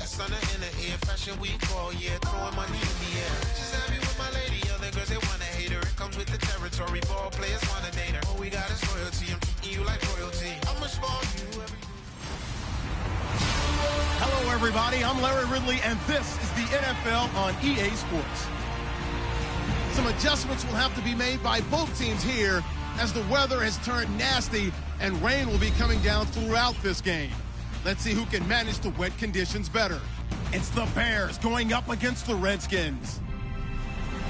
sun in the air, fashion week all year, throwing money in the air. She's happy with my lady, other girls they wanna hate her. It comes with the territory, ball players wanna date her. All we got is loyalty, I'm treating you like royalty. I'ma spoil you every day. Hello, everybody. I'm Larry Ridley, and this is the NFL on EA Sports. Some adjustments will have to be made by both teams here as the weather has turned nasty and rain will be coming down throughout this game. Let's see who can manage the wet conditions better. It's the Bears going up against the Redskins.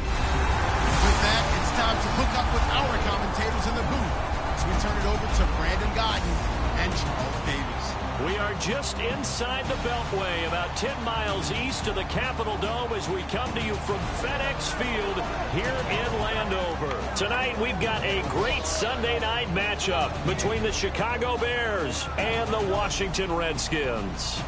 With that, it's time to hook up with our commentators in the booth as we turn it over to Brandon Gaudin and Charles Davis. We are just inside the Beltway, about 10 miles east of the Capitol Dome as we come to you from FedEx Field here in Landover. Tonight, we've got a great Sunday night matchup between the Chicago Bears and the Washington Redskins.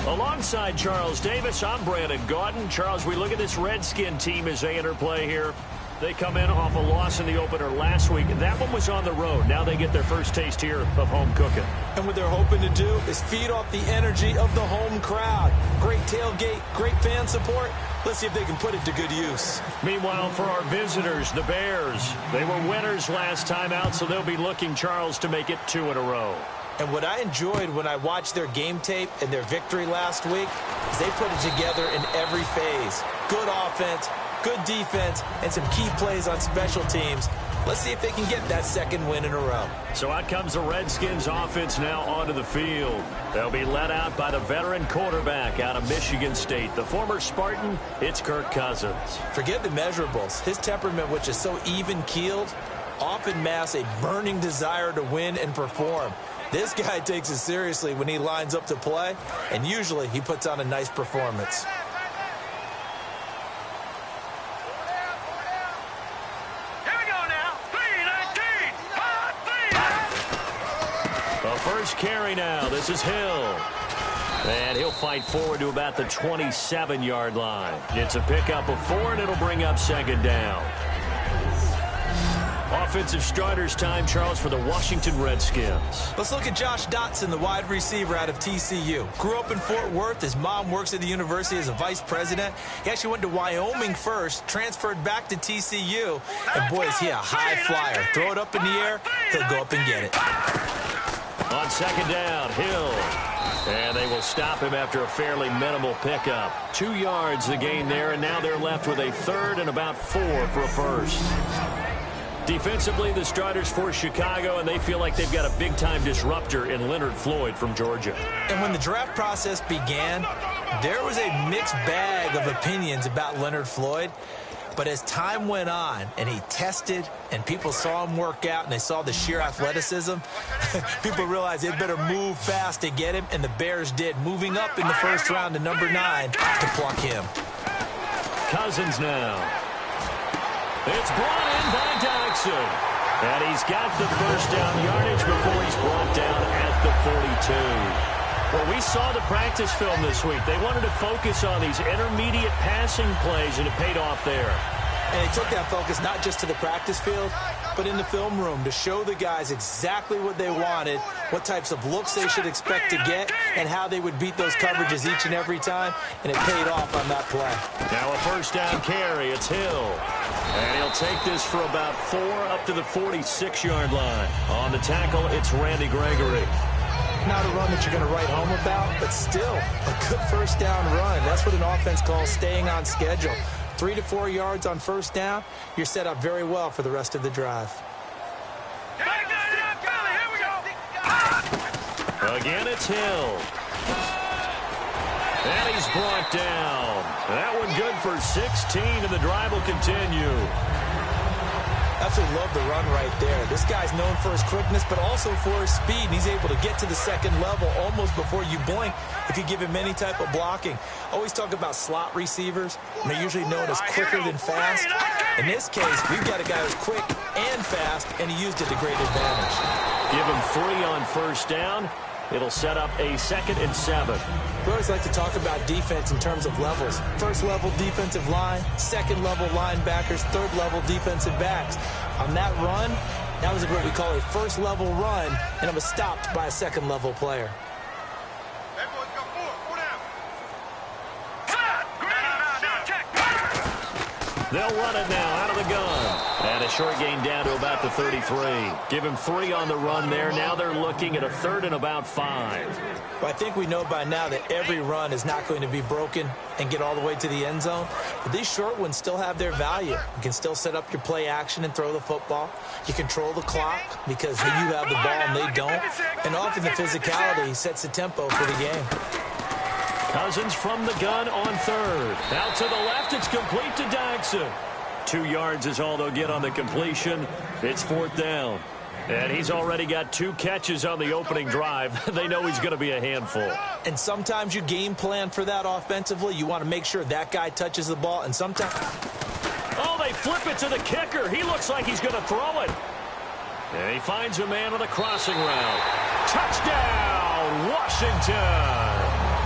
Alongside Charles Davis, I'm Brandon Gaudin. Charles, we look at this Redskin team as they interplay here. They come in off a loss in the opener last week. That one was on the road. Now they get their first taste here of home cooking. And what they're hoping to do is feed off the energy of the home crowd. Great tailgate, great fan support. Let's see if they can put it to good use. Meanwhile, for our visitors, the Bears, they were winners last time out, so they'll be looking, Charles, to make it 2 in a row. And what I enjoyed when I watched their game tape and their victory last week is they put it together in every phase. Good offense, good defense, and some key plays on special teams. Let's see if they can get that second win in a row. So out comes the Redskins offense now onto the field. They'll be led out by the veteran quarterback out of Michigan State. The former Spartan, it's Kirk Cousins. Forget the measurables. His temperament, which is so even-keeled, often masks a burning desire to win and perform. This guy takes it seriously when he lines up to play, and usually he puts on a nice performance. First carry now. This is Hill. And he'll fight forward to about the 27-yard line. It's a pickup of 4, and it'll bring up second down. Offensive starters time, Charles, for the Washington Redskins. Let's look at Josh Dotson, the wide receiver out of TCU. Grew up in Fort Worth. His mom works at the university as a vice president. He actually went to Wyoming first, transferred back to TCU. And boy, is he a high flyer. Throw it up in the air, he'll go up and get it. On second down, Hill. And they will stop him after a fairly minimal pickup. 2 yards the gain there, and now they're left with a third and about 4 for a first. Defensively, the starters for Chicago, and they feel like they've got a big-time disruptor in Leonard Floyd from Georgia. And when the draft process began, there was a mixed bag of opinions about Leonard Floyd. But as time went on and he tested and people saw him work out and they saw the sheer athleticism, people realized they'd better move fast to get him, and the Bears did, moving up in the first round to number 9 to pluck him. Cousins now. It's brought in by Dodson. And he's got the first down yardage before he's brought down at the 42. Well, we saw the practice film this week. They wanted to focus on these intermediate passing plays, and it paid off there. And they took that focus not just to the practice field, but in the film room to show the guys exactly what they wanted, what types of looks they should expect to get, and how they would beat those coverages each and every time, and it paid off on that play. Now a first down carry. It's Hill. And he'll take this for about 4 up to the 46-yard line. On the tackle, it's Randy Gregory. Not a run that you're going to write home about, but still a good first down run. That's what an offense calls staying on schedule. 3 to 4 yards on first down, you're set up very well for the rest of the drive. Again, it's Hill. And he's brought down. That one good for 16, and the drive will continue. Absolutely love the run right there. This guy's known for his quickness, but also for his speed. And he's able to get to the second level almost before you blink if you give him any type of blocking. Always talk about slot receivers, and they're usually known as quicker than fast. In this case, we've got a guy who's quick and fast, and he used it to great advantage. Give him 3 on first down. It'll set up a 2nd and 7. We always like to talk about defense in terms of levels. First level defensive line, second level linebackers, third level defensive backs. On that run, that was what we call a first level run, and it was stopped by a second level player. They'll run it now out of the gun. And a short gain down to about the 33. Give him 3 on the run there. Now they're looking at a 3rd and about 5. Well, I think we know by now that every run is not going to be broken and get all the way to the end zone. But these short ones still have their value. You can still set up your play action and throw the football. You control the clock because you have the ball and they don't. And often the physicality sets the tempo for the game. Cousins from the gun on 3rd. Out to the left, it's complete to Dagson. 2 yards is all they'll get on the completion. It's 4th down. And he's already got 2 catches on the opening drive. They know he's going to be a handful. And sometimes you game plan for that offensively. You want to make sure that guy touches the ball. And sometimes... Oh, they flip it to the kicker. He looks like he's going to throw it. And he finds a man on the crossing route. Touchdown, Washington.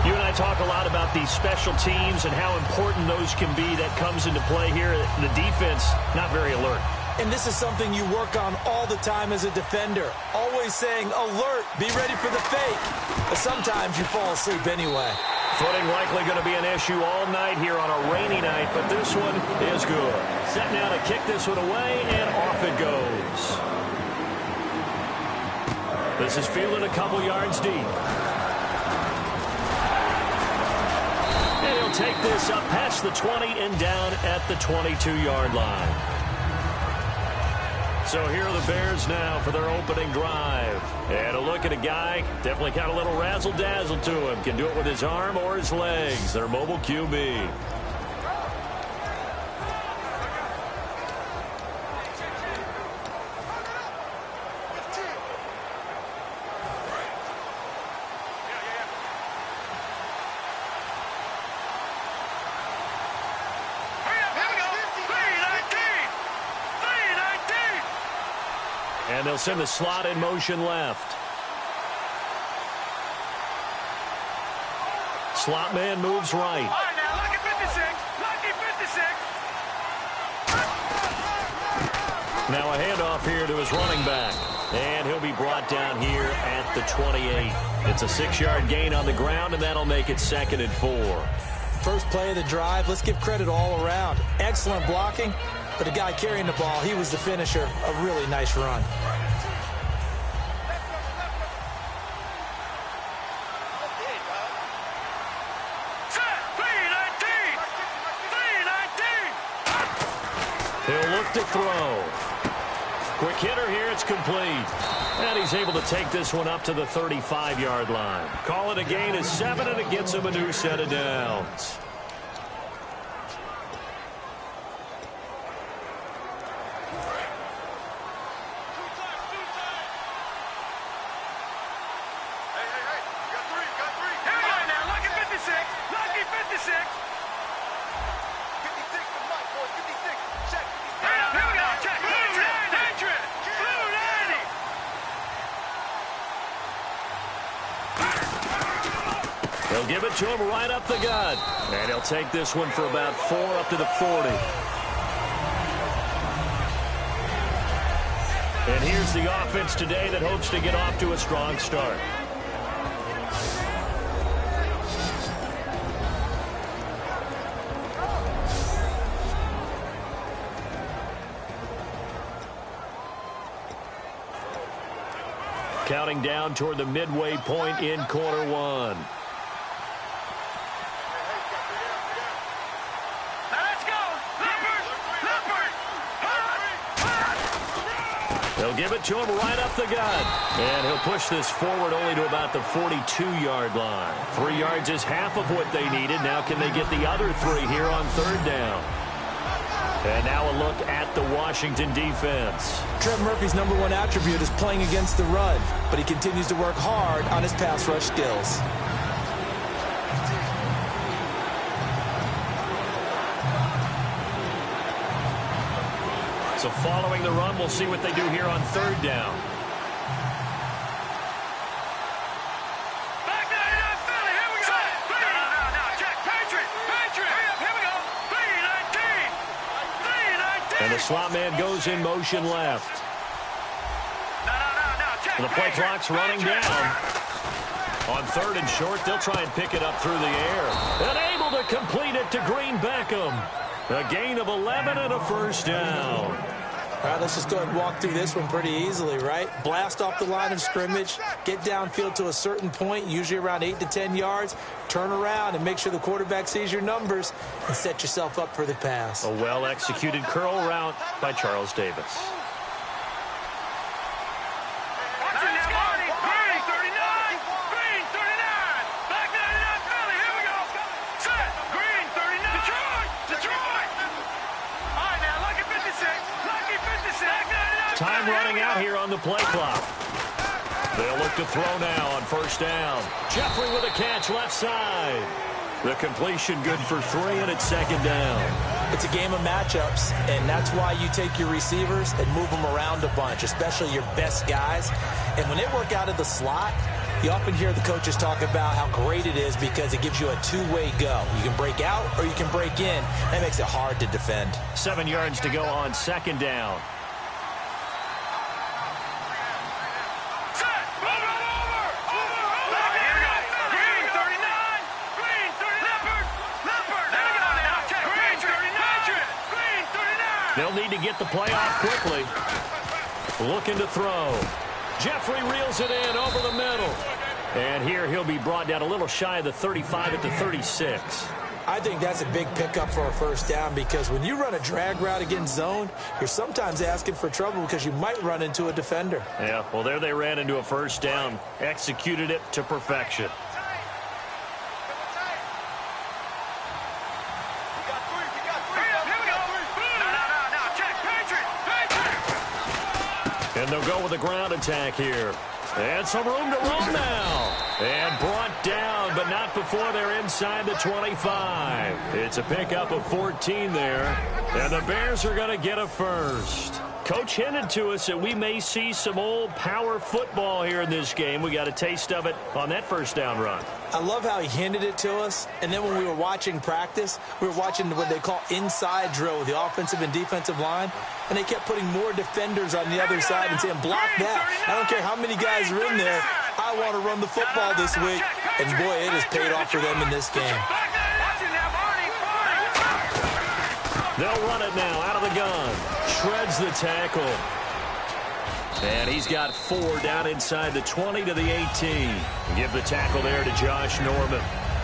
You and I talk a lot about these special teams and how important those can be. That comes into play here. The defense, not very alert. And this is something you work on all the time as a defender. Always saying, alert, be ready for the fake. But sometimes you fall asleep anyway. Footing likely going to be an issue all night here on a rainy night, but this one is good. Set now to kick this one away, and off it goes. This is fielded a couple yards deep. And he'll take this up past the 20 and down at the 22-yard line. So here are the Bears now for their opening drive. And a look at a guy, definitely got a little razzle-dazzle to him. Can do it with his arm or his legs. Their mobile QB. And they'll send the slot in motion left. Slot man moves right. All right, now, lucky 56. Lucky 56. Now a handoff here to his running back. And he'll be brought down here at the 28. It's a 6-yard gain on the ground, and that'll make it 2nd and 4. First play of the drive, let's give credit all around. Excellent blocking. But the guy carrying the ball, he was the finisher. A really nice run. He'll look to throw. Quick hitter here, it's complete. And he's able to take this one up to the 35-yard line. Call it a gain of 7, and it gets him a new set of downs. They'll give it to him right up the gut. And he'll take this one for about 4 up to the 40. And here's the offense today that hopes to get off to a strong start. Counting down toward the midway point in quarter 1. They'll give it to him right up the gut. And he'll push this forward only to about the 42-yard line. 3 yards is half of what they needed. Now can they get the other 3 here on 3rd down? And now a look at the Washington defense. Trev Murphy's #1 attribute is playing against the run, but he continues to work hard on his pass rush skills. So following the run, we'll see what they do here on 3rd down. Back there, Philly, here we go. No, check, Patriot, here we go. 3-19. And the slot man goes in motion left. No, check. The play clock's running down. On 3rd and short, they'll try and pick it up through the air. And able to complete it to Green Beckham. A gain of 11 and a first down. All right, let's just go ahead and walk through this one pretty easily, right? Blast off the line of scrimmage, get downfield to a certain point, usually around 8 to 10 yards, turn around and make sure the quarterback sees your numbers and set yourself up for the pass. A well-executed curl route by Charles Davis. Time running out here on the play clock. They'll look to throw now on first down. Jeffrey with a catch left side. The completion good for 3, and it's second down. It's a game of matchups, and that's why you take your receivers and move them around a bunch, especially your best guys. And when they work out of the slot, you often hear the coaches talk about how great it is because it gives you a two-way go. You can break out or you can break in. That makes it hard to defend. 7 yards to go on second down. They'll need to get the play off quickly. Looking to throw. Jeffrey reels it in over the middle. And here he'll be brought down a little shy of the 35 at the 36. I think that's a big pickup for a first down because when you run a drag route against zone, you're sometimes asking for trouble because you might run into a defender. Yeah, well, there they ran into a first down. Executed it to perfection. And they'll go with a ground attack here. And some room to run now. And brought down, but not before they're inside the 25. It's a pickup of 14 there. And the Bears are going to get a first. Coach hinted to us that we may see some old power football here in this game. We got a taste of it on that first down run. I love how he hinted it to us. And then when we were watching practice, we were watching what they call inside drill with the offensive and defensive line. And they kept putting more defenders on the other side and saying, block that. I don't care how many guys are in there. I want to run the football this week. And, boy, it has paid off for them in this game. They'll run it now out of the gun. Shreds the tackle. And he's got 4 down inside the 20 to the 18. Give the tackle there to Josh Norman.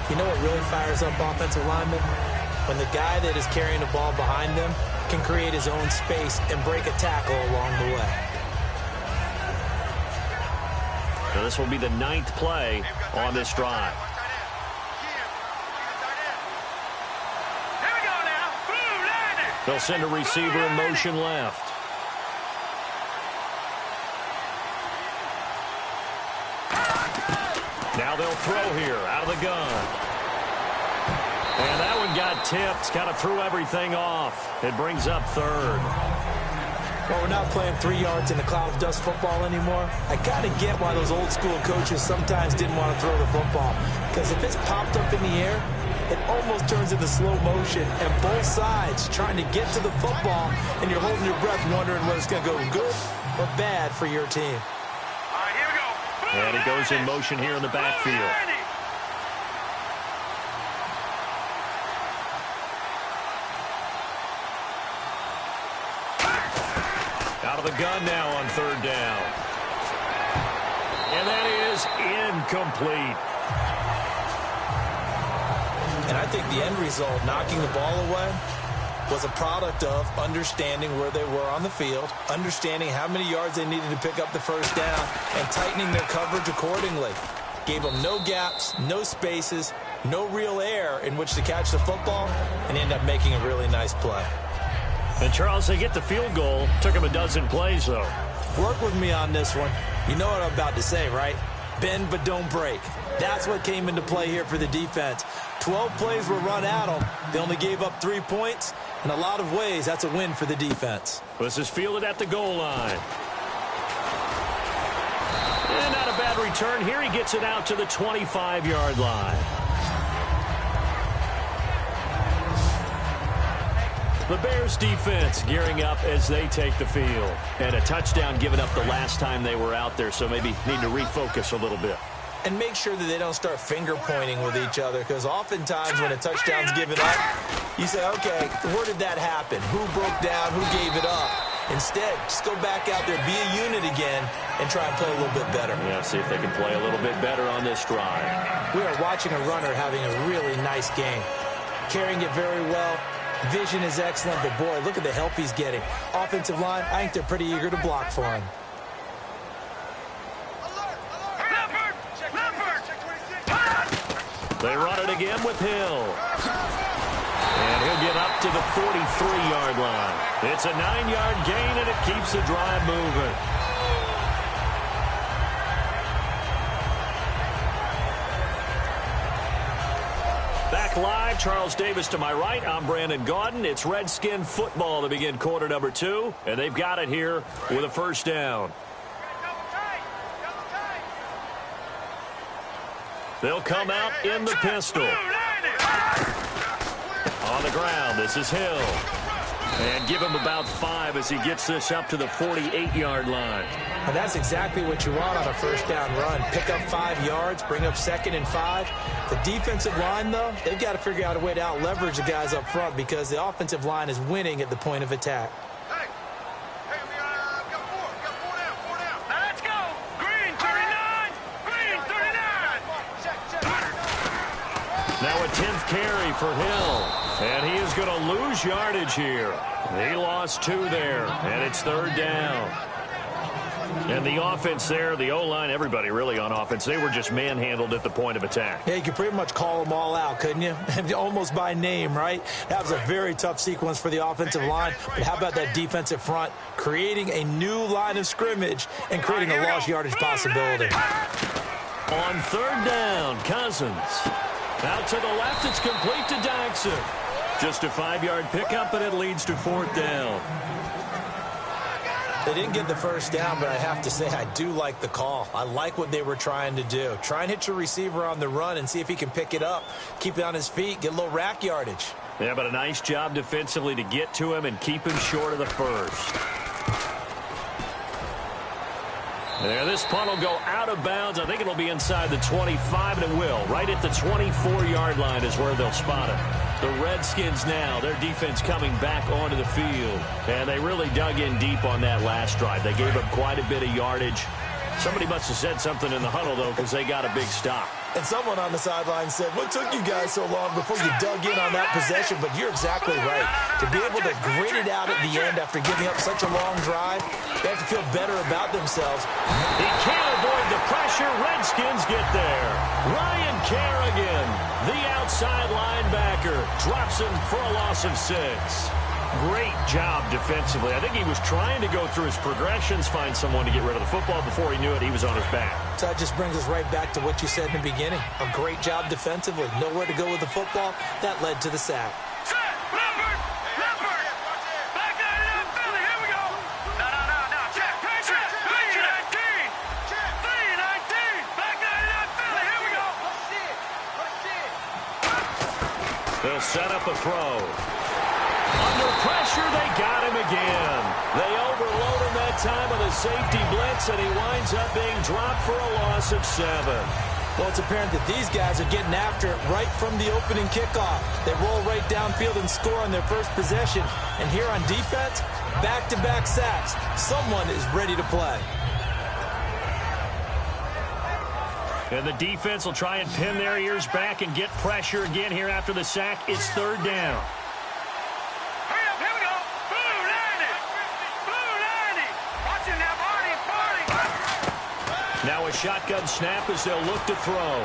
You know what really fires up offensive linemen? When the guy that is carrying the ball behind them can create his own space and break a tackle along the way. So this will be the 9th play on this drive. They'll send a receiver in motion left. Now they'll throw here out of the gun. And that one got tipped, kind of threw everything off. It brings up 3rd. Well, we're not playing 3 yards in the cloud of dust football anymore. I kind of get why those old school coaches sometimes didn't want to throw the football. Because if it's popped up in the air, it almost turns into slow motion. And both sides trying to get to the football, and you're holding your breath wondering whether it's going to go good or bad for your team. All right, here we go. And he goes in motion here in the backfield. Out of the gun now on 3rd down. And that is incomplete. And I think the end result, knocking the ball away, was a product of understanding where they were on the field, understanding how many yards they needed to pick up the first down, and tightening their coverage accordingly. Gave them no gaps, no spaces, no real air in which to catch the football, and end up making a really nice play. And, Charles, they get the field goal. Took them a dozen plays, though. Work with me on this one. You know what I'm about to say, right? Bend but don't break. That's what came into play here for the defense. 12 plays were run at them. They only gave up 3 points. In a lot of ways, that's a win for the defense. This is fielded at the goal line. And not a bad return. Here he gets it out to the 25-yard line. The Bears defense gearing up as they take the field. And a touchdown given up the last time they were out there, so maybe need to refocus a little bit. and make sure that they don't start finger pointing with each other, because oftentimes when a touchdown's given up, you say, okay, where did that happen? Who broke down? Who gave it up? Instead, just go back out there, be a unit again, and try and play a little bit better. Yeah, see if they can play a little bit better on this drive. We are watching a runner having a really nice game. Carrying it very well. Vision is excellent, but boy, look at the help he's getting. Offensive line, I think they're pretty eager to block for him. They run it again with Hill. And he'll get up to the 43-yard line. It's a 9-yard gain, and it keeps the drive moving. Back live, Charles Davis to my right. I'm Brandon Gaudin. It's Redskin football to begin quarter number 2, and they've got it here with a first down. They'll come out in the pistol. On the ground, this is Hill. And give him about 5 as he gets this up to the 48-yard line. And that's exactly what you want on a first down run. Pick up 5 yards, bring up 2nd and 5. The defensive line, though, they've got to figure out a way to out-leverage the guys up front because the offensive line is winning at the point of attack. Let's go. Green 39. Green 39. Now a 10th carry for Hill. And he is going to lose yardage here. He lost 2 there, and it's 3rd down. And the offense there, the O-line, everybody really on offense, they were just manhandled at the point of attack. Yeah, you could pretty much call them all out, couldn't you? Almost by name, right? That was a very tough sequence for the offensive line. But how about that defensive front creating a new line of scrimmage and creating a lost yardage possibility? On 3rd down, Cousins. Out to the left, it's complete to Jackson. Just a 5-yard pickup, and it leads to 4th down. They didn't get the first down, but I have to say I do like the call. I like what they were trying to do. Try and hit your receiver on the run and see if he can pick it up. Keep it on his feet, get a little rack yardage. Yeah, but a nice job defensively to get to him and keep him short of the first. There, this punt will go out of bounds. I think it'll be inside the 25, and it will. Right at the 24-yard line is where they'll spot it. The Redskins now, their defense coming back onto the field. And they really dug in deep on that last drive. They gave up quite a bit of yardage. Somebody must have said something in the huddle, though, because they got a big stop. And someone on the sideline said, what took you guys so long before you dug in on that possession? But you're exactly right. To be able to grit it out at the end after giving up such a long drive, they have to feel better about themselves. He can't avoid the pressure. Redskins get there. Ryan Kerrigan, the outside linebacker, drops him for a loss of 6. Great job defensively. I think he was trying to go through his progressions, find someone to get rid of the football. Before he knew it, he was on his back. So that just brings us right back to what you said in the beginning. A great job defensively. Nowhere to go with the football. That led to the sack. Set. Leopard. Leopard. Back that it up, Philly. Here we go. No. Check. Patriot. 319. 319. Back that it up, Philly. Here we go. They'll set up a throw. Under pressure, they got him again. They overload him that time with a safety blitz, and he winds up being dropped for a loss of 7. Well, it's apparent that these guys are getting after it right from the opening kickoff. They roll right downfield and score on their first possession. And here on defense, back-to-back sacks. Someone is ready to play. And the defense will try and pin their ears back and get pressure again here after the sack. It's 3rd down. Now a shotgun snap as they'll look to throw.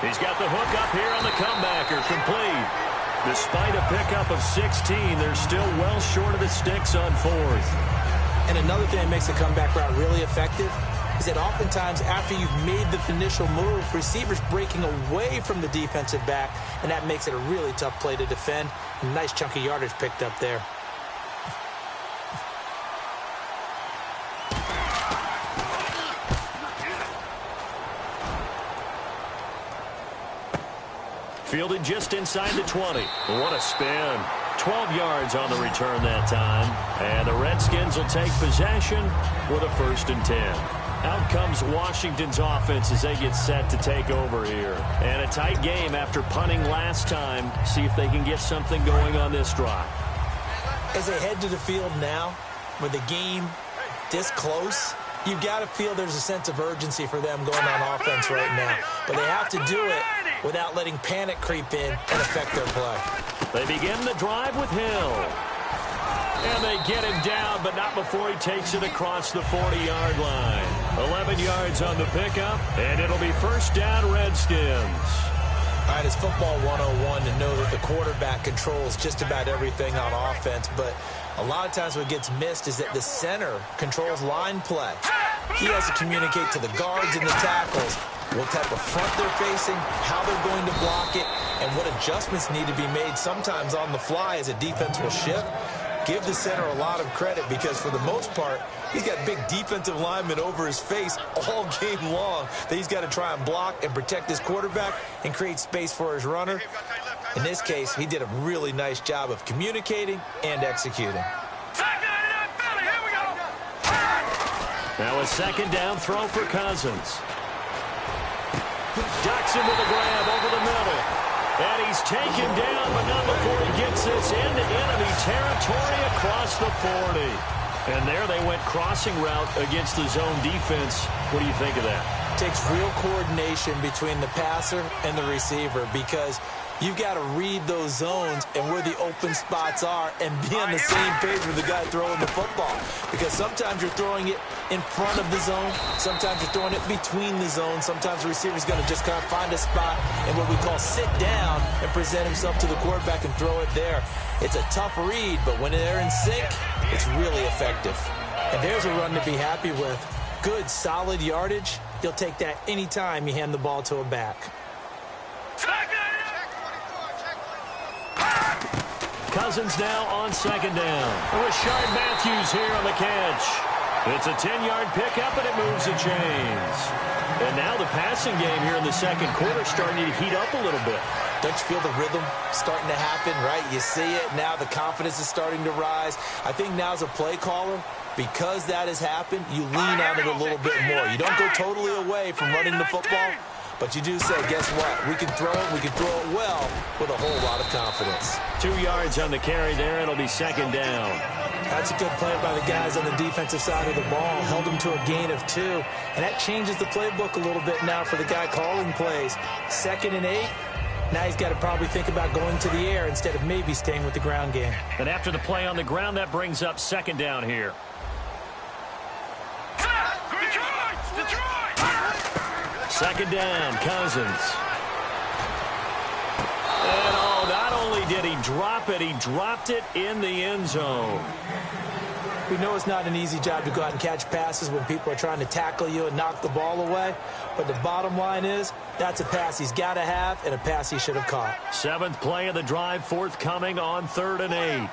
He's got the hook up here on the comebacker, complete. Despite a pickup of 16, they're still well short of the sticks on 4th. And another thing that makes a comeback route really effective is that oftentimes after you've made the initial move, receivers breaking away from the defensive back, and that makes it a really tough play to defend. A nice chunk of yardage picked up there. Fielded just inside the 20. What a spin. 12 yards on the return that time. And the Redskins will take possession with a 1st and 10. Out comes Washington's offense as they get set to take over here. And a tight game after punting last time. See if they can get something going on this drive. As they head to the field now, with the game this close, you've got to feel there's a sense of urgency for them going on offense right now. But they have to do it without letting panic creep in and affect their play. They begin the drive with Hill. And they get him down, but not before he takes it across the 40-yard line. 11 yards on the pickup, and it'll be first down, Redskins. All right, it's football 101 to know that the quarterback controls just about everything on offense, but a lot of times what gets missed is that the center controls line play. He has to communicate to the guards and the tackles what type of front they're facing, how they're going to block it, and what adjustments need to be made sometimes on the fly as a defense will shift. Give the center a lot of credit because for the most part, he's got big defensive linemen over his face all game long that he's got to try and block and protect his quarterback and create space for his runner. In this case, he did a really nice job of communicating and executing. Now a second down throw for Cousins. Ducks him with a grab over the middle. And he's taken down, but not before he gets this into enemy territory across the 40. And there they went crossing route against the zone defense. What do you think of that? Takes real coordination between the passer and the receiver because you've got to read those zones and where the open spots are and be on the same page with the guy throwing the football. Because sometimes you're throwing it in front of the zone. Sometimes you're throwing it between the zones. Sometimes the receiver's going to just kind of find a spot and what we call sit down and present himself to the quarterback and throw it there. It's a tough read, but when they're in sync, it's really effective. And there's a run to be happy with. Good, solid yardage. You'll take that anytime you hand the ball to a back. Cousins now on second down. Rashard Matthews here on the catch. It's a 10-yard pickup, and it moves the chains. And now the passing game here in the second quarter starting to heat up a little bit. Don't you feel the rhythm starting to happen, right? You see it. Now the confidence is starting to rise. I think now as a play caller, because that has happened, you lean on it a little bit more. You don't go totally away from running the football, but you do say, guess what? We can throw it. We can throw it well with a whole lot of confidence. 2 yards on the carry there. It'll be second down. That's a good play by the guys on the defensive side of the ball. Held them to a gain of 2. And that changes the playbook a little bit now for the guy calling plays. 2nd and 8. Now he's got to probably think about going to the air instead of maybe staying with the ground game. And after the play on the ground, that brings up second down here. Second down, Cousins. And not only did he drop it, he dropped it in the end zone. We know it's not an easy job to go out and catch passes when people are trying to tackle you and knock the ball away. But the bottom line is, that's a pass he's got to have and a pass he should have caught. 7th play of the drive, forthcoming on 3rd and 8.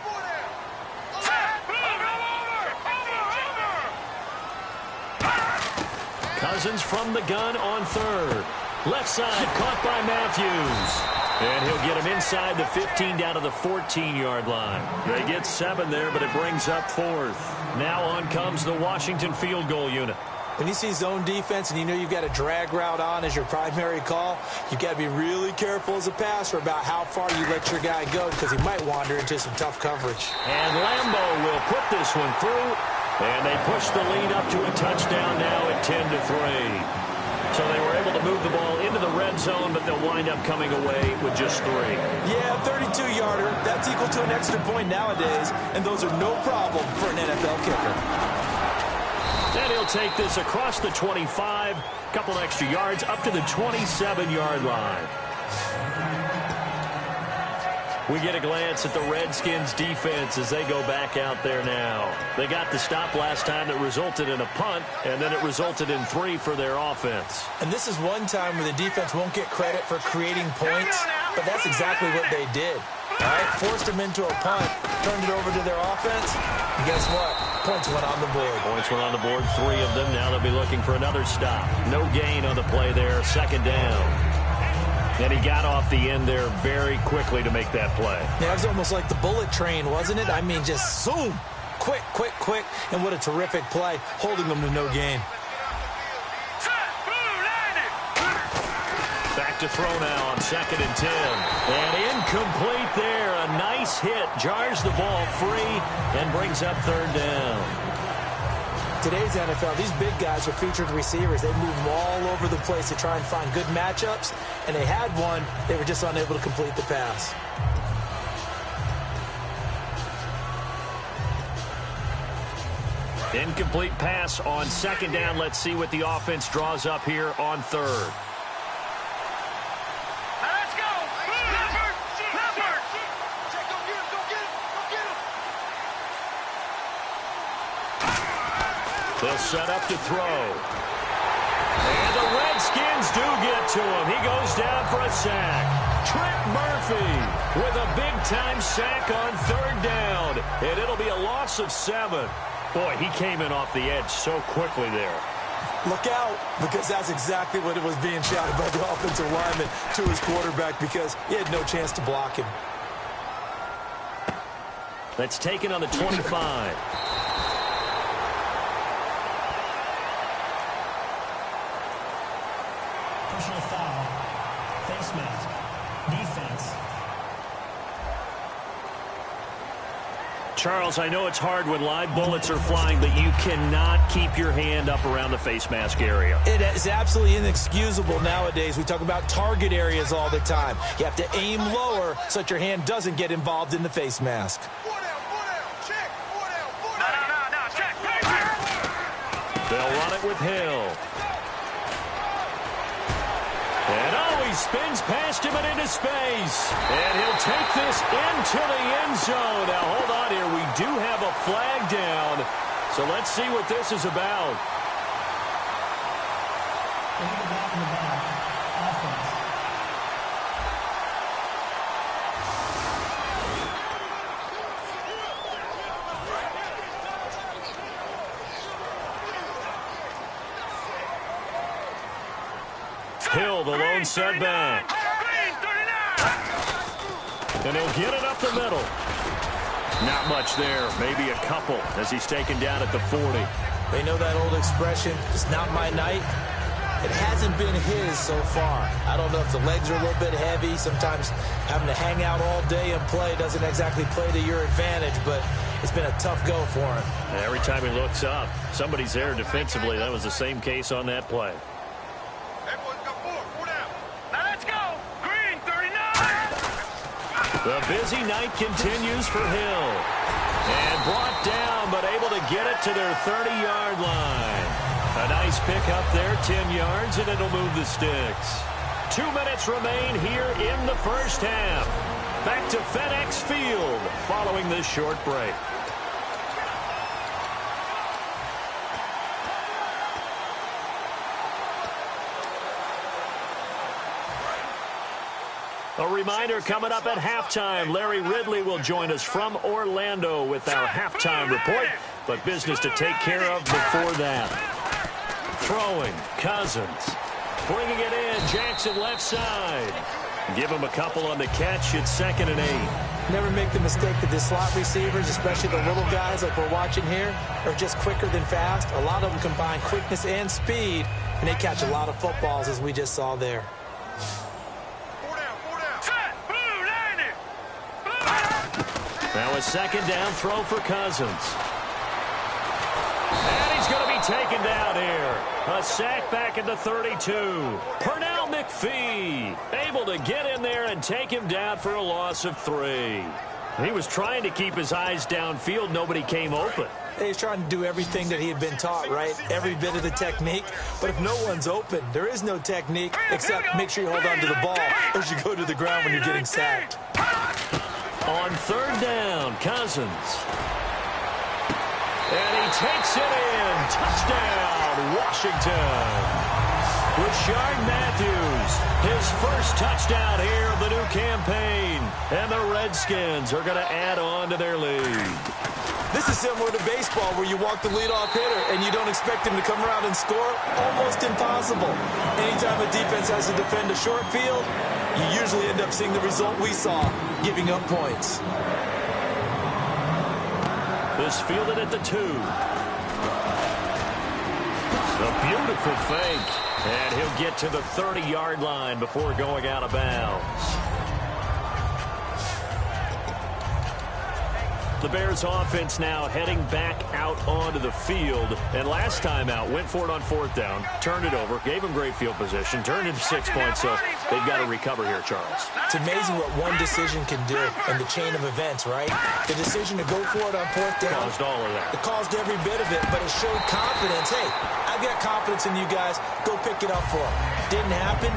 Cousins from the gun on 3rd. Left side, caught by Matthews. And he'll get him inside the 15 down to the 14-yard line. They get 7 there, but it brings up 4th. Now on comes the Washington field goal unit. When you see zone defense and you know you've got a drag route on as your primary call, you've got to be really careful as a passer about how far you let your guy go because he might wander into some tough coverage. And Lambo will put this one through. And they push the lead up to a touchdown now at 10-3. So they were able to move the ball into the red zone, but they'll wind up coming away with just 3. Yeah, 32-yarder. That's equal to an extra point nowadays, and those are no problem for an NFL kicker. And he'll take this across the 25, couple extra yards up to the 27-yard line. We get a glance at the Redskins defense as they go back out there now. They got the stop last time that resulted in a punt, and then it resulted in 3 for their offense. And this is one time where the defense won't get credit for creating points, but that's exactly what they did. All right, forced them into a punt, turned it over to their offense, and guess what? Points went on the board. Points went on the board, 3 of them. Now they'll be looking for another stop. No gain on the play there, second down. And he got off the end there very quickly to make that play. Yeah, it was almost like the bullet train, wasn't it? I mean, just zoom. Quick, quick, quick. And what a terrific play, holding them to no gain. back to throw now on 2nd and 10. And incomplete there. A nice hit. Jars the ball free and brings up 3rd down. Today's NFL, these big guys are featured receivers. They move them all over the place to try and find good matchups, and they had one. They were just unable to complete the pass. Incomplete pass on 2nd down. Let's see what the offense draws up here on 3rd. Let's go! Leopard! Leopard! Go get him! Go get him! Go get him! They'll set up to throw. And the Redskins do get to him. He goes down for a sack. Trent Murphy with a big-time sack on 3rd down. And it'll be a loss of 7. Boy, he came in off the edge so quickly there. Look out, because that's exactly what it was being shouted by the offensive lineman to his quarterback, because he had no chance to block him. That's taken on the 25. Personal foul. Face mask. Defense. Charles, I know it's hard when live bullets are flying, but you cannot keep your hand up around the face mask area. It is absolutely inexcusable nowadays. We talk about target areas all the time. You have to aim lower so that your hand doesn't get involved in the face mask. Check! No, check! They'll run it with Hill. And he spins past him and into space. And he'll take this into the end zone. Now, hold on here. We do have a flag down. So let's see what this is about. Hill, the lone setback. And he'll get it up the middle. Not much there, maybe a couple as he's taken down at the 40. They know that old expression, it's not my night. It hasn't been his so far. I don't know if the legs are a little bit heavy. Sometimes having to hang out all day and play doesn't exactly play to your advantage, but it's been a tough go for him. And every time he looks up, somebody's there defensively. That was the same case on that play. The busy night continues for Hill. And brought down, but able to get it to their 30-yard line. A nice pick up there, 10 yards, and it'll move the sticks. 2 minutes remain here in the first half. Back to FedEx Field following this short break. A reminder coming up at halftime. Larry Ridley will join us from Orlando with our halftime report. But business to take care of before that. Throwing, Cousins. Bringing it in, Jackson left side. Give him a couple on the catch. It's 2nd and 8. Never make the mistake that the slot receivers, especially the little guys like we're watching here, are just quicker than fast. A lot of them combine quickness and speed, and they catch a lot of footballs, as we just saw there. Now a 2nd down throw for Cousins. And he's going to be taken down here. A sack back at the 32. Pernell McPhee able to get in there and take him down for a loss of 3. He was trying to keep his eyes downfield. Nobody came open. He's trying to do everything that he had been taught, right? Every bit of the technique. But if no one's open, there is no technique except make sure you hold on to the ball as you go to the ground when you're getting sacked. On 3rd down, Cousins. And he takes it in. Touchdown, Washington. Rashard Matthews, his first touchdown here of the new campaign. And the Redskins are going to add on to their lead. This is similar to baseball where you walk the leadoff hitter and you don't expect him to come around and score. Almost impossible. Anytime a defense has to defend a short field, you usually end up seeing the result we saw, giving up points. This fielded at the 2. A beautiful fake. And he'll get to the 30-yard line before going out of bounds. The Bears offense now heading back out onto the field. And last time out, went for it on 4th down, turned it over, gave them great field position, turned into 6 points, so they've got to recover here, Charles. It's amazing what one decision can do in the chain of events, right? The decision to go for it on 4th down. Caused all of that. It caused every bit of it, but it showed confidence. Hey, I've got confidence in you guys. Go pick it up for them. Didn't happen.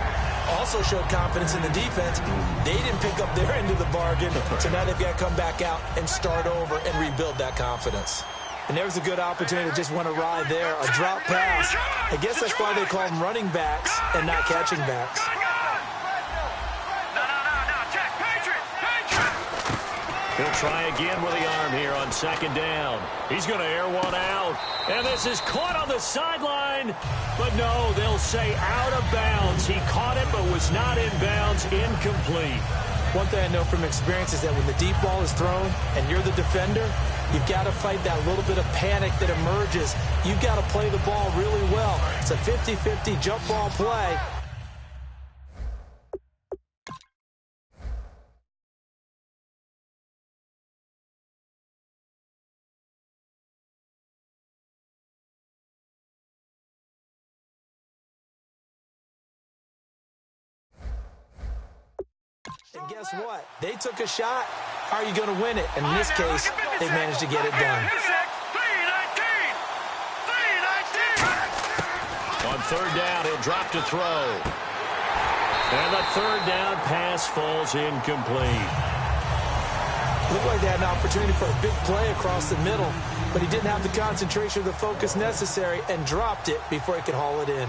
Also showed confidence in the defense. They didn't pick up their end of the bargain, so now they've got to come back out and start over and rebuild that confidence. And there's a good opportunity to just want to ride there. A drop pass. I guess that's why they call them running backs and not catching backs. He'll try again with the arm here on 2nd down. He's going to air one out. And this is caught on the sideline. But no, they'll say out of bounds. He caught it but was not in bounds. Incomplete. One thing I know from experience is that when the deep ball is thrown and you're the defender, you've got to fight that little bit of panic that emerges. You've got to play the ball really well. It's a 50-50 jump ball play. And guess what? They took a shot. How are you going to win it? And in this case, they managed to get it done. On 3rd down, he'll drop to throw. And the 3rd down pass falls incomplete. Looked like they had an opportunity for a big play across the middle, but he didn't have the concentration or the focus necessary and dropped it before he could haul it in.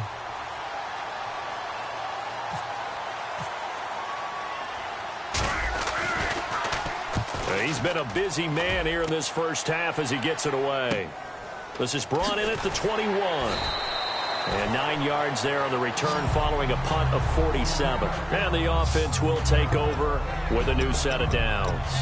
He's been a busy man here in this first half as he gets it away. This is brought in at the 21. And 9 yards there on the return following a punt of 47. And the offense will take over with a new set of downs.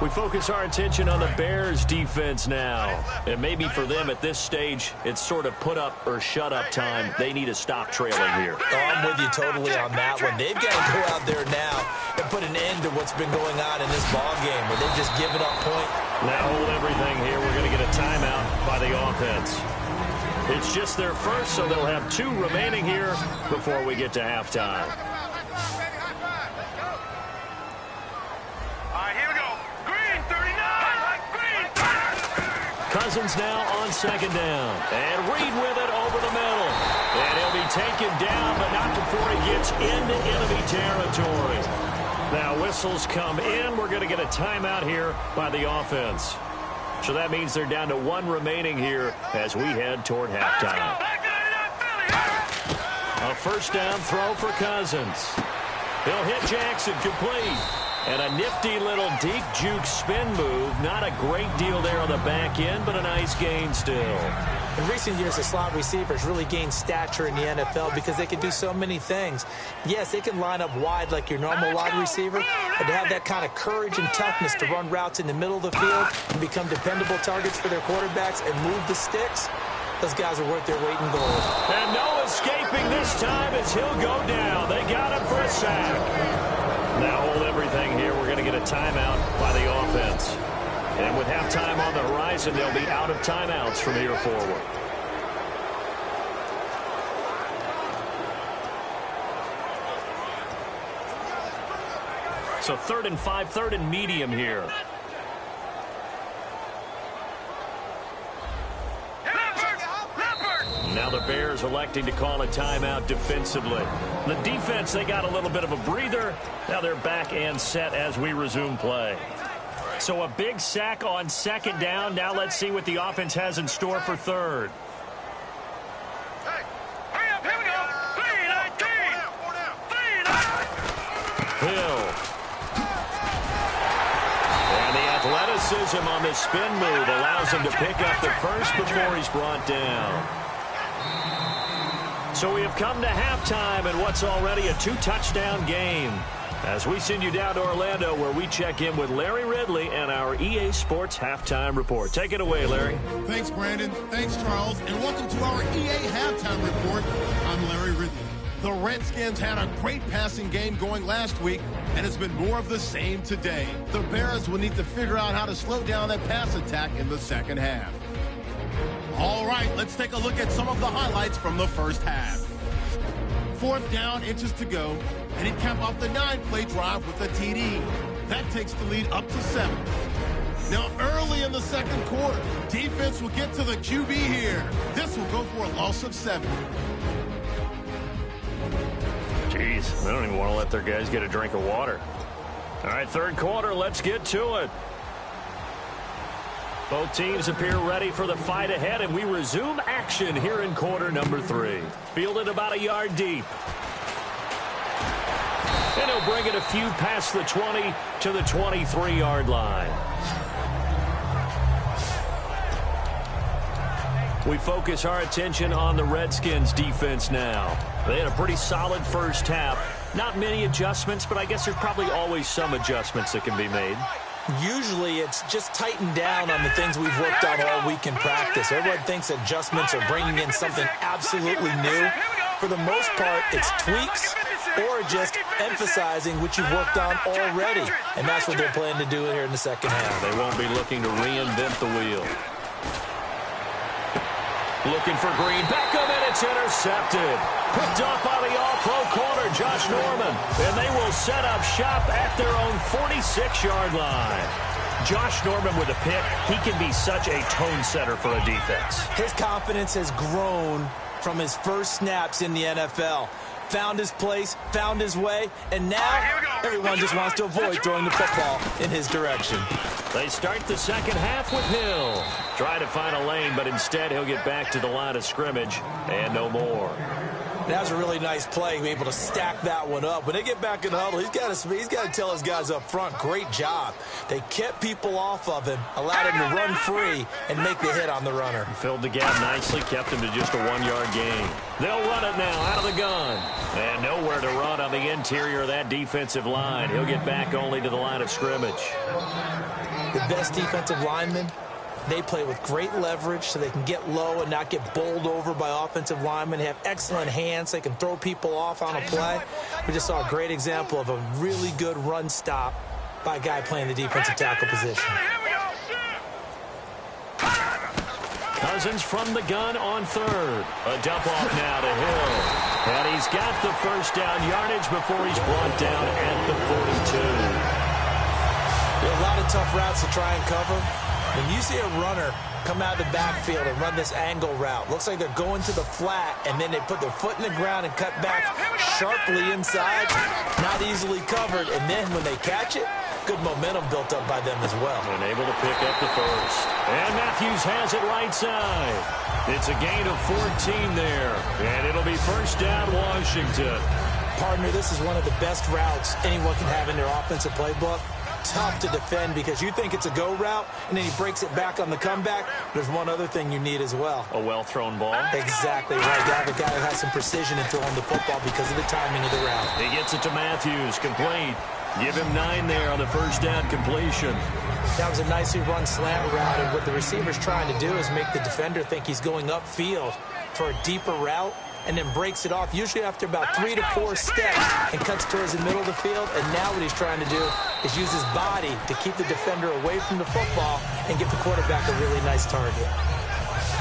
We focus our attention on the Bears defense now. And maybe for them at this stage, it's sort of put up or shut up time. They need to stop trailing here. Oh, I'm with you totally on that one. They've got to go out there now and put an end to what's been going on in this ball game where they've just given up point. Now hold everything here. We're going to get a timeout by the offense. It's just their first, so they'll have 2 remaining here before we get to halftime. Cousins now on 2nd down. And Reed with it over the middle. And he'll be taken down, but not before he gets into enemy territory. Now whistles come in. We're going to get a timeout here by the offense. So that means they're down to 1 remaining here as we head toward halftime. A 1st down throw for Cousins. He'll hit Jackson complete. And a nifty little deep juke spin move. Not a great deal there on the back end, but a nice gain still. In recent years, the slot receivers really gained stature in the NFL because they can do so many things. Yes, they can line up wide like your normal wide receiver, but to have that kind of courage and toughness to run routes in the middle of the field and become dependable targets for their quarterbacks and move the sticks, those guys are worth their weight in gold. And no escaping this time as he'll go down. They got him for a sack. Now hold everything here. We're going to get a timeout by the offense. And with halftime on the horizon, they'll be out of timeouts from here forward. So 3rd and 5, 3rd and medium here. Now the Bears electing to call a timeout defensively. The defense, they got a little bit of a breather. Now they're back and set as we resume play. So a big sack on 2nd down. Now let's see what the offense has in store for 3rd. Hurry up, here we go. 3-19. Hill. And the athleticism on the spin move allows him to pick up the first before he's brought down. So we have come to halftime in what's already a 2-touchdown game. As we send you down to Orlando, where we check in with Larry Ridley and our EA Sports Halftime Report. Take it away, Larry. Thanks, Brandon. Thanks, Charles. And welcome to our EA Halftime Report. I'm Larry Ridley. The Redskins had a great passing game going last week, and it's been more of the same today. The Bears will need to figure out how to slow down that pass attack in the second half. All right, let's take a look at some of the highlights from the first half. 4th down, inches to go, and he capped off the 9-play drive with a TD. That takes the lead up to 7. Now, early in the second quarter, defense will get to the QB here. This will go for a loss of 7. Jeez, they don't even want to let their guys get a drink of water. All right, third quarter, let's get to it. Both teams appear ready for the fight ahead, and we resume action here in quarter number 3. Fielded about a yard deep. And he'll bring it a few past the 20 to the 23-yard line. We focus our attention on the Redskins defense now. They had a pretty solid first half. Not many adjustments, but I guess there's probably always some adjustments that can be made. Usually it's just tightened down on the things we've worked on all week in practice. Everyone thinks adjustments are bringing in something absolutely new. For the most part, it's tweaks or just emphasizing what you've worked on already. And that's what they're planning to do here in the second half. They won't be looking to reinvent the wheel. Looking for Green. Beckham, and it's intercepted. Picked off by the all-pro corner, Josh Norman. And they will set up shop at their own 46-yard line. Josh Norman with a pick. He can be such a tone setter for a defense. His confidence has grown from his first snaps in the NFL. Found his place, found his way, and now everyone just wants to avoid throwing the football in his direction. They start the second half with Hill. Try to find a lane, but instead he'll get back to the line of scrimmage and no more. That was a really nice play, being able to stack that one up. When they get back in the huddle, he's got to tell his guys up front, great job. They kept people off of him, allowed him to run free and make the hit on the runner. Filled the gap nicely, kept him to just a 1-yard gain. They'll run it now out of the gun. And nowhere to run on the interior of that defensive line. He'll get back only to the line of scrimmage. The best defensive linemen, they play with great leverage so they can get low and not get bowled over by offensive linemen. They have excellent hands. They can throw people off on a play. We just saw a great example of a really good run stop by a guy playing the defensive tackle position. Cousins from the gun on third. A dump off now to Hill. And he's got the first down yardage before he's brought down at the 42. There are a lot of tough routes to try and cover. When you see a runner come out of the backfield and run this angle route, looks like they're going to the flat, and then they put their foot in the ground and cut back sharply inside, not easily covered, and then when they catch it, good momentum built up by them as well. And able to pick up the first. And Matthews has it right side. It's a gain of 14 there, and it'll be first down Washington. Partner, this is one of the best routes anyone can have in their offensive playbook. Tough to defend because you think it's a go route, and then he breaks it back on the comeback. There's one other thing you need as well. A well-thrown ball. Exactly right. You have a guy who has some precision in throwing the football because of the timing of the route. He gets it to Matthews, complete. Give him 9 there on the first down completion. That was a nicely run slant route, and what the receiver's trying to do is make the defender think he's going upfield for a deeper route, and then breaks it off, usually after about 3 to 4 steps, and cuts towards the middle of the field. And now what he's trying to do is use his body to keep the defender away from the football and give the quarterback a really nice target.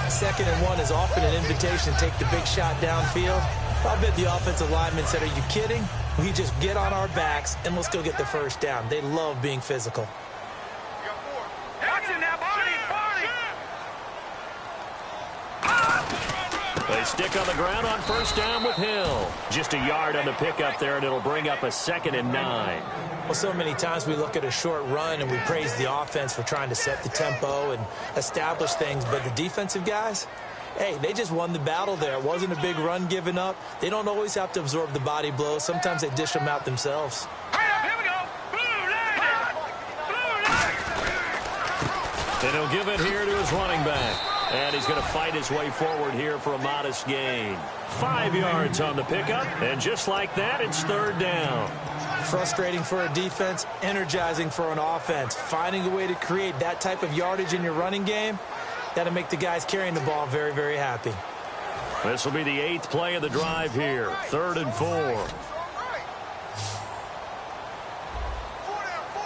2nd and 1 is often an invitation to take the big shot downfield. I'll bet the offensive lineman said, "Are you kidding? We just get on our backs and let's go get the first down." They love being physical. They stick on the ground on first down with Hill. Just a yard on the pickup there, and it'll bring up a 2nd and 9. Well, so many times we look at a short run and we praise the offense for trying to set the tempo and establish things, but the defensive guys, hey, they just won the battle there. It wasn't a big run given up. They don't always have to absorb the body blows. Sometimes they dish them out themselves. Here we go. Blue line. And he'll give it here to his running back. And he's going to fight his way forward here for a modest gain. 5 yards on the pickup, and just like that, it's third down. Frustrating for a defense, energizing for an offense. Finding a way to create that type of yardage in your running game, that'll make the guys carrying the ball very, very happy. This will be the 8th play of the drive here. 3rd and 4.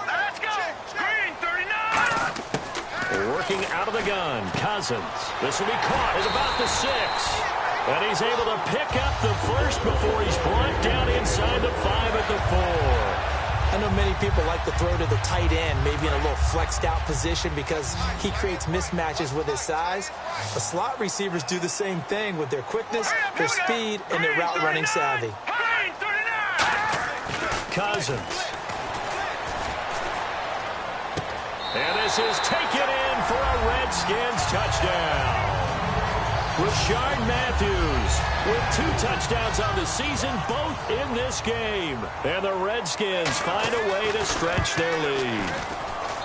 Let's go. Green, 39. Working out of the gun, Cousins. This will be caught at about the 6. And he's able to pick up the first before he's brought down inside the 5 at the 4. I know many people like to throw to the tight end, maybe in a little flexed out position because he creates mismatches with his size. The slot receivers do the same thing with their quickness, their speed, and their route running savvy. Green, 39. Cousins. And this is taken in for a Redskins touchdown. Rashard Matthews with 2 touchdowns on the season, both in this game. And the Redskins find a way to stretch their lead.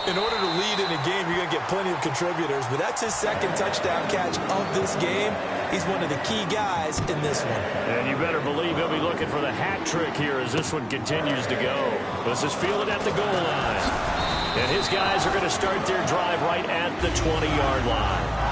In order to lead in a game, you're going to get plenty of contributors, but that's his 2nd touchdown catch of this game. He's one of the key guys in this one. And you better believe he'll be looking for the hat trick here as this one continues to go. This is fielded at the goal line. And his guys are going to start their drive right at the 20-yard line.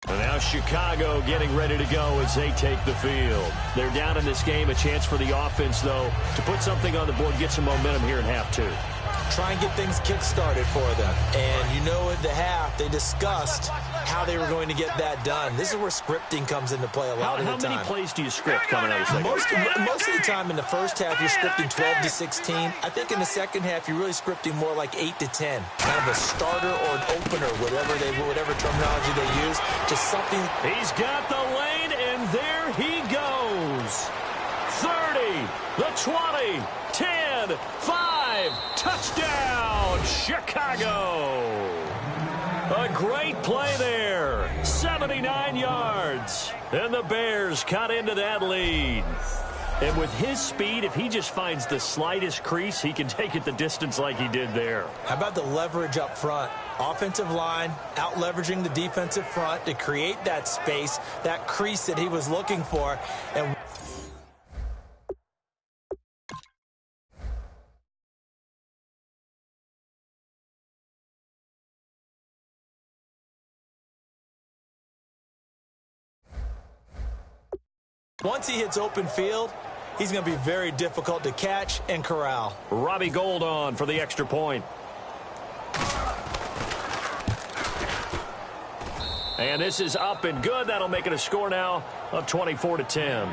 And now Chicago getting ready to go as they take the field. They're down in this game. A chance for the offense, though, to put something on the board, get some momentum here in half 2. Try and get things kick-started for them. And you know at the half, they discussed how they were going to get that done. This is where scripting comes into play a lot of the time. How many plays do you script coming out of the second? Most of the time in the first half, you're scripting 12 to 16. I think in the second half, you're really scripting more like 8 to 10. Kind of a starter or an opener, whatever terminology they use. Just something. He's got the lane, and there he goes. 30, the 20, 10, 5, touchdown, Chicago. A great play there, 79 yards, and the Bears cut into that lead. And with his speed, if he just finds the slightest crease, he can take it the distance like he did there. How about the leverage up front? Offensive line out leveraging the defensive front to create that space, that crease that he was looking for. And once he hits open field, he's going to be very difficult to catch and corral. Robbie Gould on for the extra point. And this is up and good. That'll make it a score now of 24 to 10.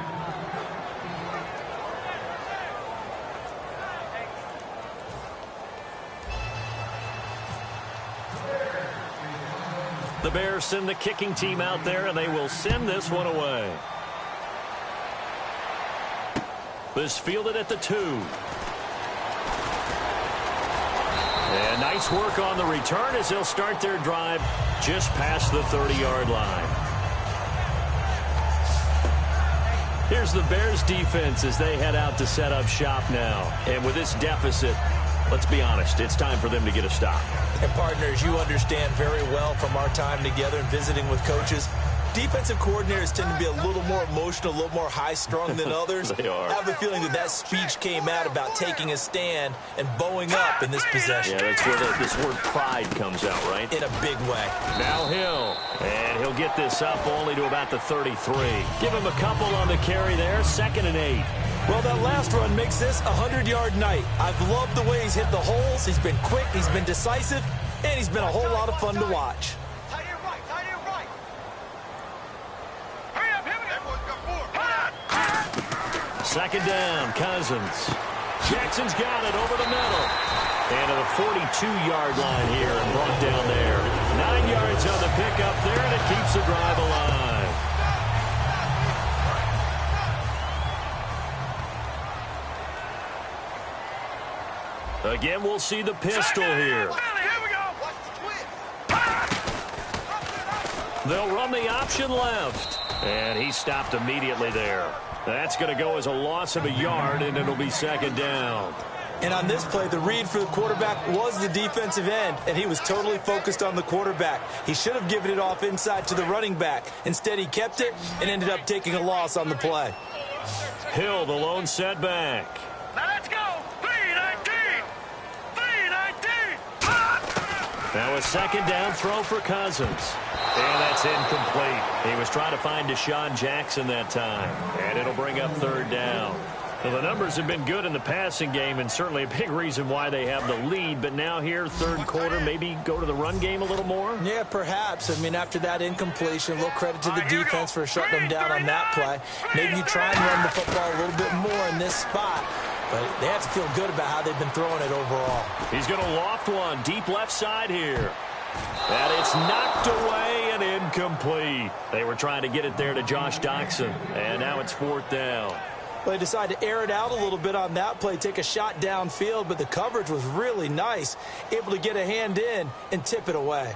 The Bears send the kicking team out there, and they will send this one away. This fielded at the 2. And nice work on the return as they'll start their drive just past the 30-yard line. Here's the Bears defense as they head out to set up shop now. And with this deficit, let's be honest, it's time for them to get a stop. And partners, you understand very well from our time together and visiting with coaches, defensive coordinators tend to be a little more emotional, a little more high-strung than others. They are. I have a feeling that speech came out about taking a stand and bowing up in this possession. Yeah, that's where this word pride comes out, right? In a big way. Now Hill, and he'll get this up only to about the 33. Give him a couple on the carry there, 2nd and 8. Well, that last run makes this a 100-yard night. I've loved the way he's hit the holes. He's been quick, he's been decisive, and he's been a whole lot of fun to watch. Tight end right, tight end right. Hurry up, here we go. Second down, Cousins. Jackson's got it over the middle. And to the 42-yard line here and brought down there. 9 yards on the pickup there, and it keeps the drive alive. Again, we'll see the pistol here. Here we go. They'll run the option left. And he stopped immediately there. That's going to go as a loss of a yard, and it'll be second down. And on this play, the read for the quarterback was the defensive end, and he was totally focused on the quarterback. He should have given it off inside to the running back. Instead, he kept it and ended up taking a loss on the play. Hill, the lone setback. Now let's go. 3-19. 3-19. Now a second down throw for Cousins. And that's incomplete. He was trying to find Deshaun Jackson that time. And it'll bring up third down. Well, the numbers have been good in the passing game, and certainly a big reason why they have the lead. But now here, third quarter, maybe go to the run game a little more? Yeah, perhaps. I mean, after that incompletion, a little credit to the defense for shutting them down on that play. Maybe you try and run the football a little bit more in this spot. But they have to feel good about how they've been throwing it overall. He's going to loft one deep left side here. And it's knocked away and incomplete. They were trying to get it there to Josh Doctson. And now it's fourth down. Well, they decided to air it out a little bit on that play, take a shot downfield, but the coverage was really nice, able to get a hand in and tip it away.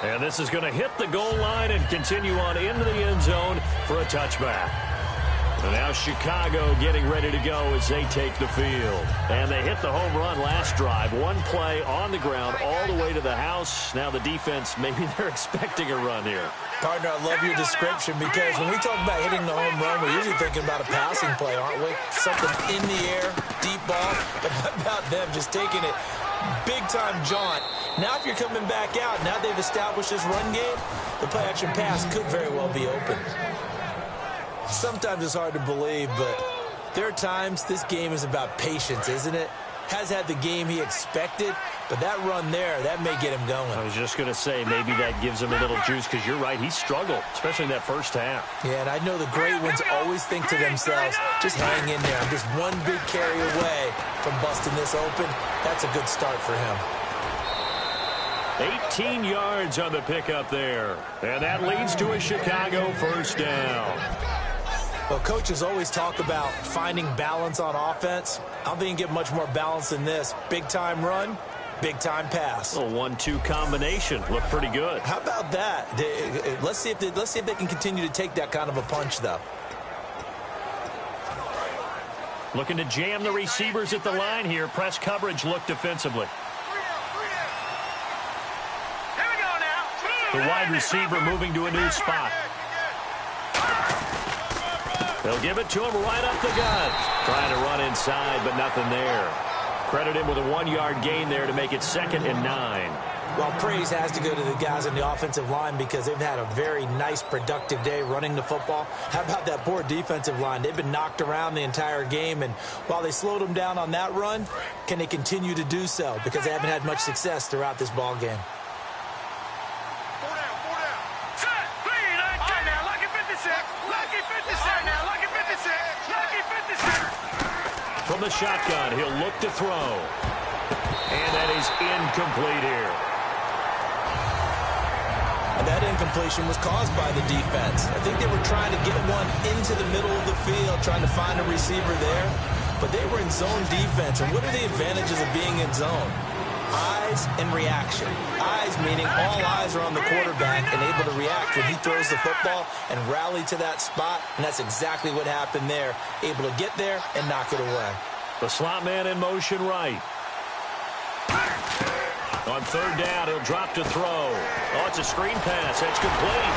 And this is going to hit the goal line and continue on into the end zone for a touchback. And now Chicago getting ready to go as they take the field. And they hit the home run last drive. One play on the ground all the way to the house. Now the defense, maybe they're expecting a run here. Partner, I love your description because when we talk about hitting the home run, we're usually thinking about a passing play, aren't we? Something in the air, deep ball. But how about them just taking it big-time jaunt? Now if you're coming back out, now they've established this run game, the play-action pass could very well be open. Sometimes it's hard to believe, but there are times this game is about patience, isn't it? Has had the game he expected, but that run there, that may get him going. I was just going to say, maybe that gives him a little juice, because you're right, he struggled, especially in that first half. Yeah, and I know the great ones always think to themselves, just hang in there. I'm just one big carry away from busting this open. That's a good start for him. 18 yards on the pickup there. And that leads to a Chicago first down. Well, coaches always talk about finding balance on offense. I don't think you can get much more balance than this. Big-time run, big-time pass. A 1-2 combination. Looked pretty good. How about that? Let's see if they can continue to take that kind of a punch, though. Looking to jam the receivers at the line here. Press coverage look defensively. Here we go now. The wide receiver moving to a new spot. They'll give it to him right up the gut. Trying to run inside, but nothing there. Credit him with a 1-yard gain there to make it 2nd and 9. Well, praise has to go to the guys on the offensive line because they've had a very nice, productive day running the football. How about that poor defensive line? They've been knocked around the entire game, and while they slowed them down on that run, can they continue to do so? Because they haven't had much success throughout this ball game. From the shotgun, he'll look to throw. And that is incomplete here. And that incompletion was caused by the defense. I think they were trying to get one into the middle of the field, trying to find a receiver there. But they were in zone defense. And what are the advantages of being in zone? Eyes and reaction. Eyes meaning all eyes are on the quarterback and able to react when he throws the football and rally to that spot. And that's exactly what happened there. Able to get there and knock it away. The slot man in motion right. On third down, he'll drop to throw. Oh, it's a screen pass. That's complete.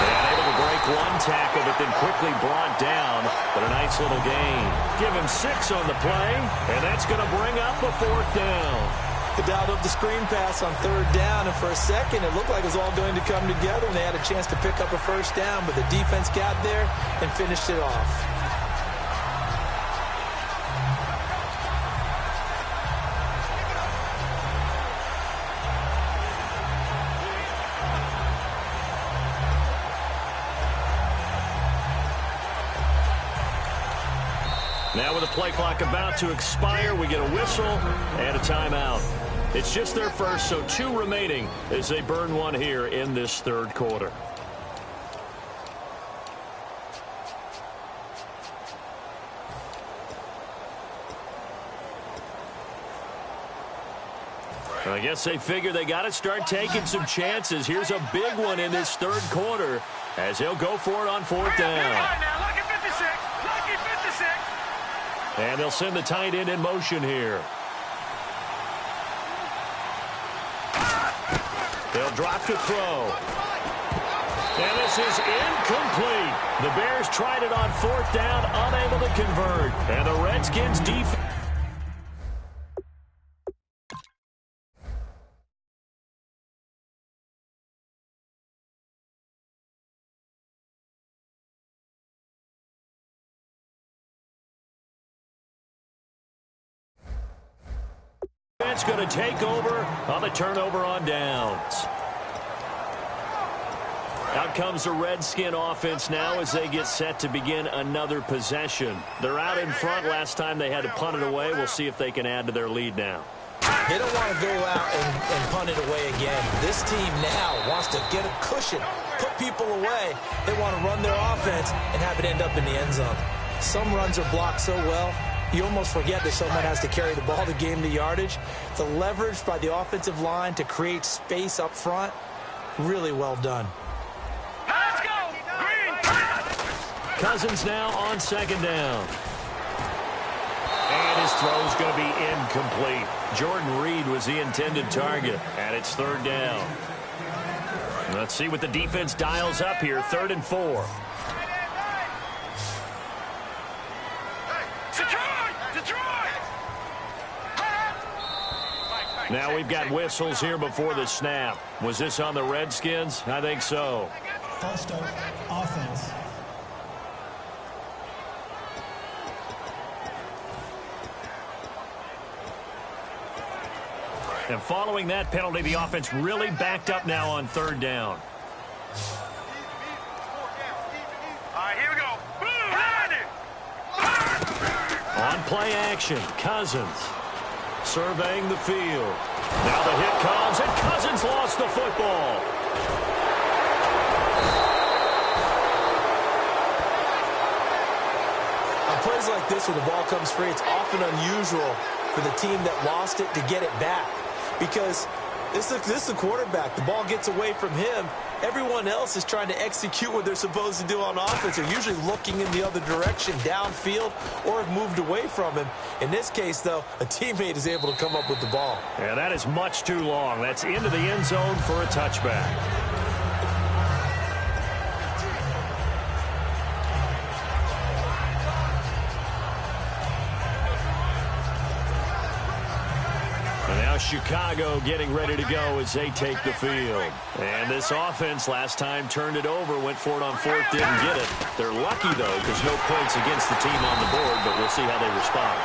And able to break one tackle, but then quickly brought down. But a nice little gain. Give him 6 on the play, and that's going to bring up a 4th down. The dialed up the screen pass on third down, and for a second it looked like it was all going to come together, and they had a chance to pick up a first down, but the defense got there and finished it off. Now with the play clock about to expire, we get a whistle and a timeout. It's just their first, so 2 remaining as they burn one here in this third quarter. I guess they figure they got to start taking some chances. Here's a big one in this third quarter as he'll go for it on fourth down. Lucky 56. Lucky 56. And they'll send the tight end in motion here. They'll drop to throw. And this is incomplete. The Bears tried it on fourth down, unable to convert. And the Redskins defense. It's going to take over on the turnover on downs. Out comes the Redskin offense now as they get set to begin another possession. They're out in front. Last time they had to punt it away. We'll see if they can add to their lead now. They don't want to go out and punt it away again. This team now wants to get a cushion, put people away. They want to run their offense and have it end up in the end zone. Some runs are blocked so well, you almost forget that someone has to carry the ball to gain the yardage. The leverage by the offensive line to create space up front, really well done. Let's go. Green. Cousins now on second down. And his throw's going to be incomplete. Jordan Reed was the intended target, and it's third down. Let's see what the defense dials up here. 3rd and 4. Now we've got whistles here before the snap. Was this on the Redskins? I think so. False start, offense. And following that penalty, the offense really backed up now on 3rd down. All right, here we go. On play action, Cousins surveying the field. Now the hit comes, and Cousins lost the football. On plays like this where the ball comes free, it's often unusual for the team that lost it to get it back. Because this is the quarterback. The ball gets away from him. Everyone else is trying to execute what they're supposed to do on offense. They're usually looking in the other direction, downfield, or have moved away from him. In this case, though, a teammate is able to come up with the ball. Yeah, that is much too long. That's into the end zone for a touchback. Chicago getting ready to go as they take the field. And this offense last time turned it over, went for it on 4th, didn't get it. They're lucky, though, because no points against the team on the board, but we'll see how they respond.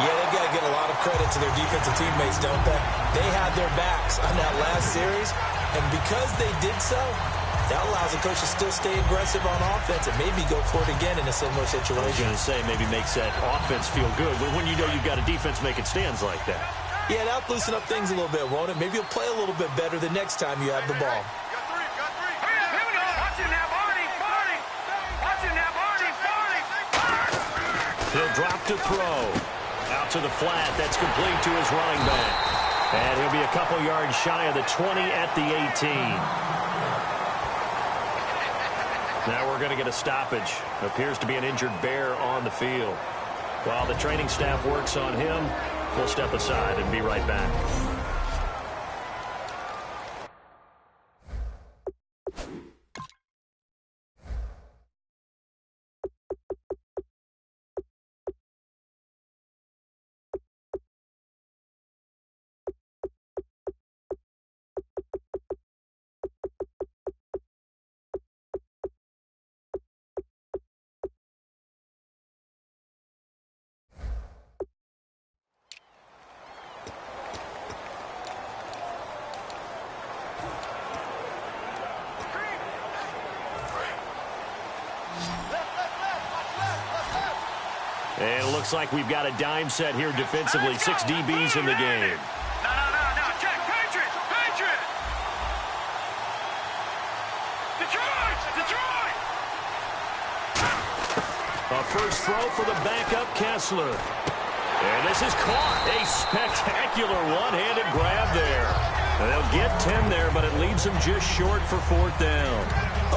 Yeah, they've got to get a lot of credit to their defensive teammates, don't they? They had their backs on that last series, and because they did so, that allows the coach to still stay aggressive on offense and maybe go for it again in a similar situation. I was going to say maybe makes that offense feel good, but when you know you've got a defense making stands like that. Yeah, that'll loosen up things a little bit, won't it? Maybe you'll play a little bit better the next time you have the ball. Here we go. Watch him now, Barney. Watch him now, Barney. He'll drop to throw. Out to the flat. That's complete to his running back. And he'll be a couple yards shy of the 20 at the 18. Now we're going to get a stoppage. Appears to be an injured Bear on the field. While the training staff works on him, we'll step aside and be right back. And it looks like we've got a dime set here defensively. 6 DBs in the game. No. Check. Patriot. Detroit. A first throw for the backup Kessler. And this is caught. A spectacular one-handed grab there. And they'll get 10 there, but it leaves them just short for 4th down.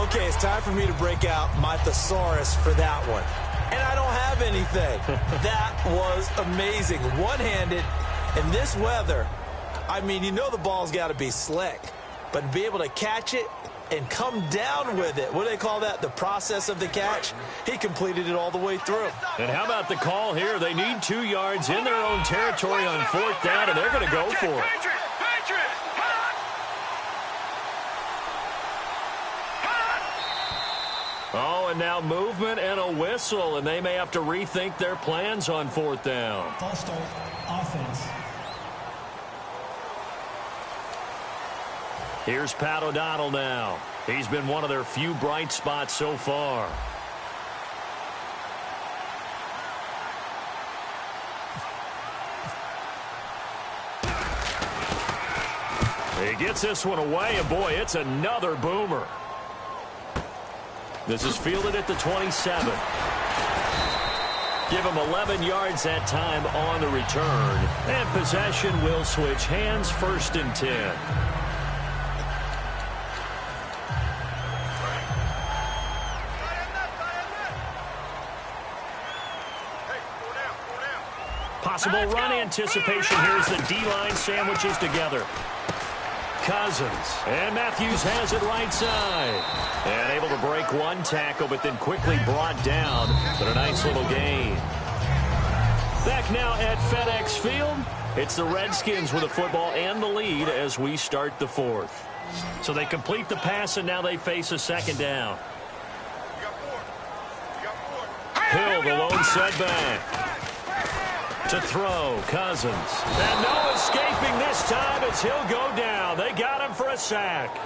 Okay, it's time for me to break out my thesaurus for that one. And I don't have anything. That was amazing. One-handed in this weather. I mean, you know the ball's got to be slick. But to be able to catch it and come down with it, what do they call that? The process of the catch? He completed it all the way through. And how about the call here? They need 2 yards in their own territory on 4th down, and they're going to go for it. Oh, and now movement and a whistle, and they may have to rethink their plans on 4th down. False start, offense. Here's Pat O'Donnell now. He's been one of their few bright spots so far. He gets this one away, and boy, it's another boomer. This is fielded at the 27. Give him 11 yards that time on the return. And possession will switch hands, 1st and 10. Possible run anticipation. Here's the D-line sandwiches together. Cousins. And Matthews has it right side. And able to break one tackle, but then quickly brought down. But a nice little gain. Back now at FedEx Field. It's the Redskins with the football and the lead as we start the 4th. So they complete the pass, and now they face a 2nd down. Hill, the lone setback. To throw, Cousins. And no escaping this time as he'll go down. They got him for a sack.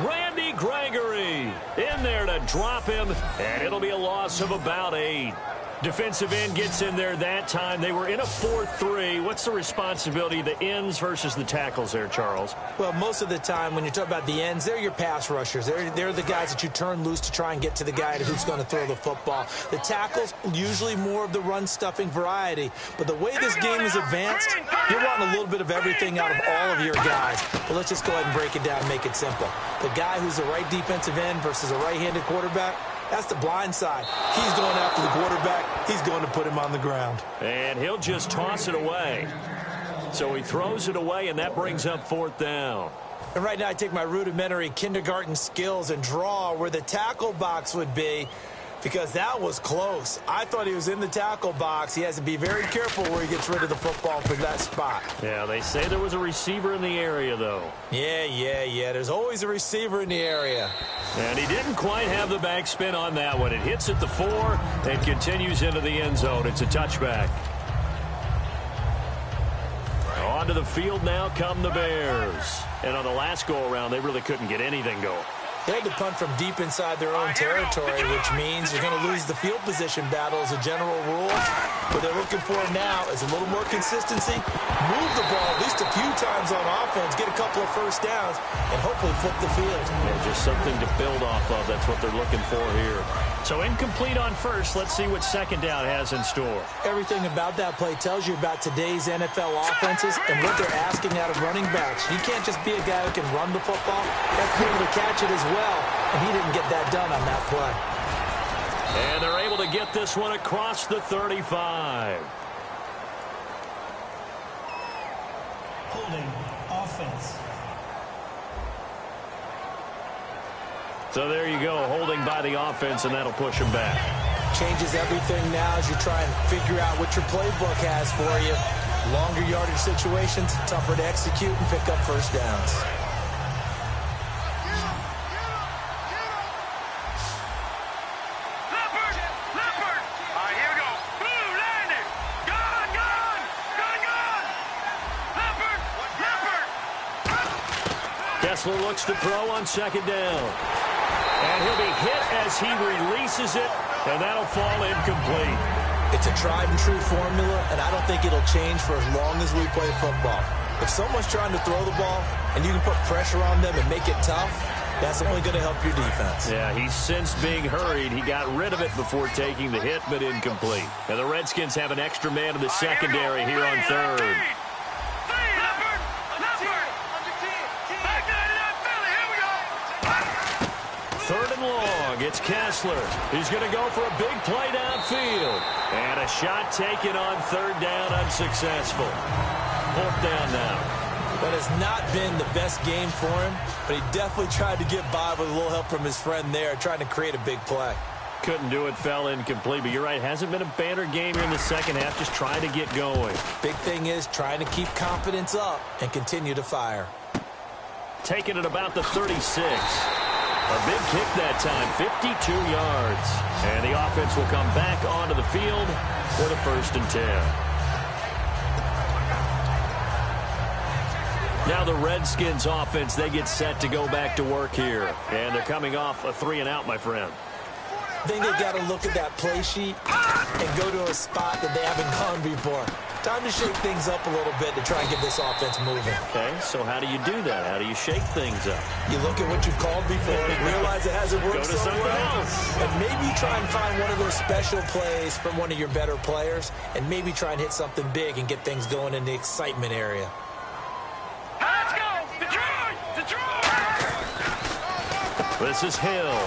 Randy Gregory in there to drop him, and it'll be a loss of about 8. Defensive end gets in there that time. They were in a 4-3. What's the responsibility of the ends versus the tackles there, Charles? Well, most of the time when you talk about the ends, they're your pass rushers. They're the guys that you turn loose to try and get to the guy who's going to throw the football. The tackles, usually more of the run-stuffing variety. But the way this game is advanced, you're wanting a little bit of everything out of all of your guys. But let's just go ahead and break it down and make it simple. The guy who's the right defensive end versus a right-handed quarterback, that's the blind side. He's going after the quarterback. He's going to put him on the ground. And he'll just toss it away. So he throws it away, and that brings up 4th down. And right now I take my rudimentary kindergarten skills and draw where the tackle box would be, because that was close. I thought he was in the tackle box. He has to be very careful where he gets rid of the football from that spot. Yeah, they say there was a receiver in the area, though. Yeah. There's always a receiver in the area. And he didn't quite have the backspin on that one. It hits at the 4 and continues into the end zone. It's a touchback. Onto the field now come the Bears. And on the last go-around, they really couldn't get anything going. They had to punt from deep inside their own territory, which means you're going to lose the field position battle as a general rule. What they're looking for now is a little more consistency, move the ball at least a few times on offense, get a couple of 1st downs, and hopefully flip the field. Yeah, just something to build off of. That's what they're looking for here. So incomplete on 1st. Let's see what 2nd down has in store. Everything about that play tells you about today's NFL offenses and what they're asking out of running backs. You can't just be a guy who can run the football. You have to be able to catch it as well, and he didn't get that done on that play. And they're able to get this one across the 35. Holding, offense. So there you go, holding by the offense, and that'll push him back. Changes everything now as you try and figure out what your playbook has for you. Longer yardage situations, tougher to execute and pick up 1st downs. Leopard! All right, here we go. Blue, landed. Gone! Leopard! Kessler looks to throw on 2nd down. And he'll be hit as he releases it, and that'll fall incomplete. It's a tried and true formula, and I don't think it'll change for as long as we play football. If someone's trying to throw the ball and you can put pressure on them and make it tough, that's only going to help your defense. Yeah, he's sensed being hurried. He got rid of it before taking the hit, but incomplete. And the Redskins have an extra man in the secondary here on third. Third and long. It's Kessler. He's going to go for a big play downfield. And a shot taken on third down, unsuccessful. Fourth down now. That has not been the best game for him, but he definitely tried to get by with a little help from his friend there, trying to create a big play. Couldn't do it, fell incomplete, but you're right, hasn't been a banner game here in the second half, just trying to get going. Big thing is trying to keep confidence up and continue to fire. Taking it about the 36. A big kick that time, 52 yards. And the offense will come back onto the field for the 1st and 10. Now the Redskins offense, they get set to go back to work here. And they're coming off a 3-and-out, my friend. I think they've got to look at that play sheet and go to a spot that they haven't gone before. Time to shake things up a little bit to try and get this offense moving. Okay, so how do you do that? How do you shake things up? You look at what you've called before, realize it hasn't worked Go to so something well, else. and maybe try and find one of those special plays from one of your better players, and maybe try and hit something big and get things going in the excitement area. Let's go! Detroit! Detroit! This is Hill.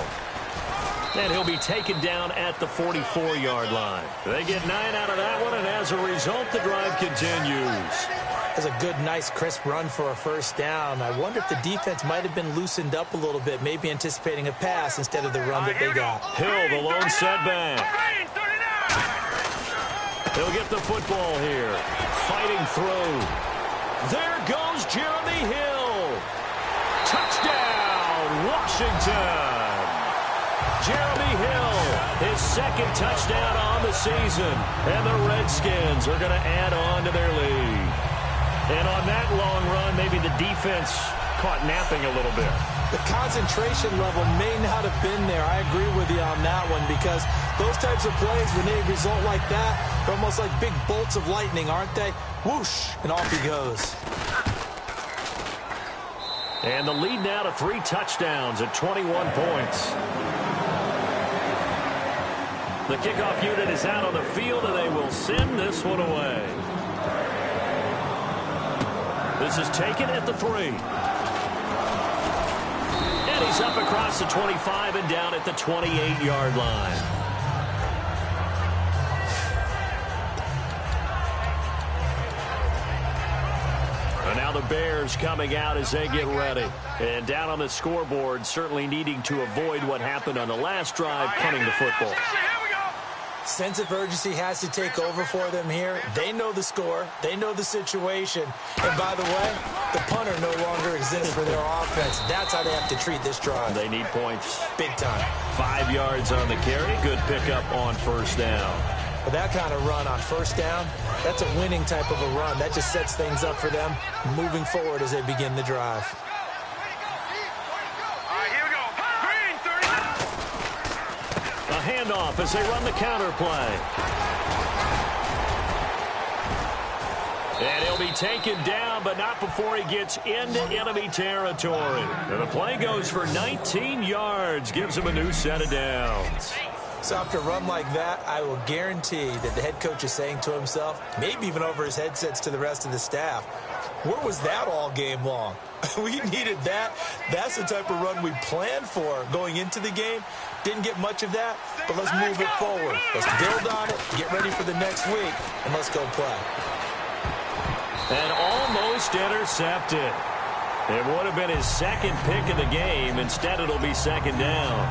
And he'll be taken down at the 44-yard line. They get 9 out of that one, and as a result, the drive continues. That's a good, nice, crisp run for a first down. I wonder if the defense might have been loosened up a little bit, maybe anticipating a pass instead of the run that they got. Hill, the lone setback. He'll get the football here. Fighting through. There goes Jeremy Hill. Touchdown, Washington. Jeremy Hill, his second touchdown on the season. And the Redskins are going to add on to their lead. And on that long run, maybe the defense caught napping a little bit. The concentration level may not have been there. I agree with you on that one, because those types of plays, when they result like that, they're almost like big bolts of lightning, aren't they? Whoosh, and off he goes. And the lead now to 3 touchdowns at 21 points. The kickoff unit is out on the field, and they will send this one away. This is taken at the 3. And he's up across the 25 and down at the 28-yard line. And now the Bears coming out as they get ready. And down on the scoreboard, certainly needing to avoid what happened on the last drive, punting the football. Sense of urgency has to take over for them here. They know the score. They know the situation. And by the way, the punter no longer exists for their offense. That's how they have to treat this drive. They need points. Big time. 5 yards on the carry. Good pickup on first down. But that kind of run on first down, that's a winning type of a run. That just sets things up for them moving forward as they begin the drive. A handoff as they run the counter play. And he'll be taken down, but not before he gets into enemy territory. And the play goes for 19 yards, gives him a new set of downs. So after a run like that, I will guarantee that the head coach is saying to himself, maybe even over his headsets to the rest of the staff, where was that all game long? We needed that. That's the type of run we planned for going into the game. Didn't get much of that, but let's move it forward. Let's build on it, get ready for the next week, and let's go play. And almost intercepted. It would have been his second pick of the game. Instead, it'll be second down.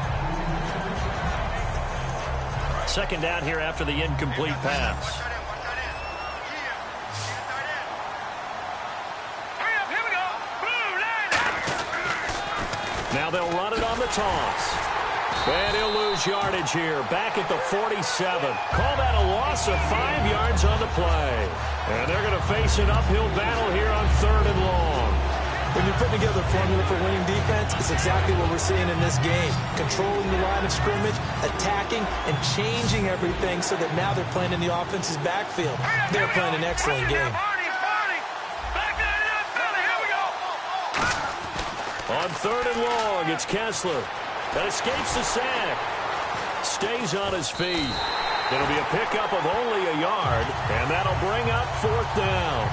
Second down here after the incomplete pass. Now they'll run it on the toss. And he'll lose yardage here. Back at the 47. Call that a loss of 5 yards on the play. And they're going to face an uphill battle here on 3rd and long. When you put together a formula for winning defense, it's exactly what we're seeing in this game. Controlling the line of scrimmage, attacking, and changing everything so that now they're playing in the offense's backfield. They're playing an excellent game. On 3rd and long, it's Kessler. That escapes the sack. Stays on his feet. It'll be a pickup of only a yard, and that'll bring up 4th down.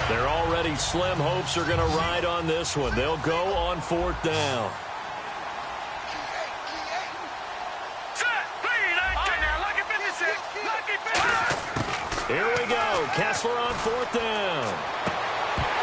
Their already slim hopes are going to ride on this one. They'll go on 4th down. Here we go. Kessler on 4th down.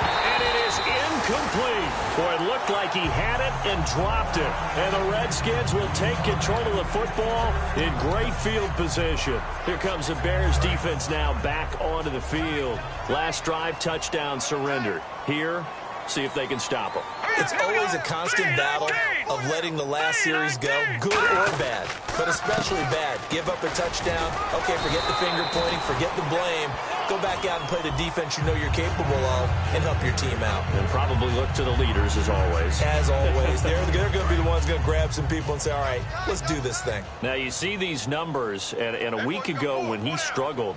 And it is incomplete. Boy, it looked like he had it and dropped it. And the Redskins will take control of the football in great field position. Here comes the Bears defense now back onto the field. Last drive, touchdown surrendered. Here, see if they can stop them. It's always a constant battle of letting the last series go, good or bad, but especially bad. Give up a touchdown. Okay, forget the finger pointing, forget the blame. Go back out and play the defense you know you're capable of and help your team out. And probably look to the leaders as always. As always. They're going to be the ones going to grab some people and say, all right, let's do this thing. Now, you see these numbers, and a week ago when he struggled,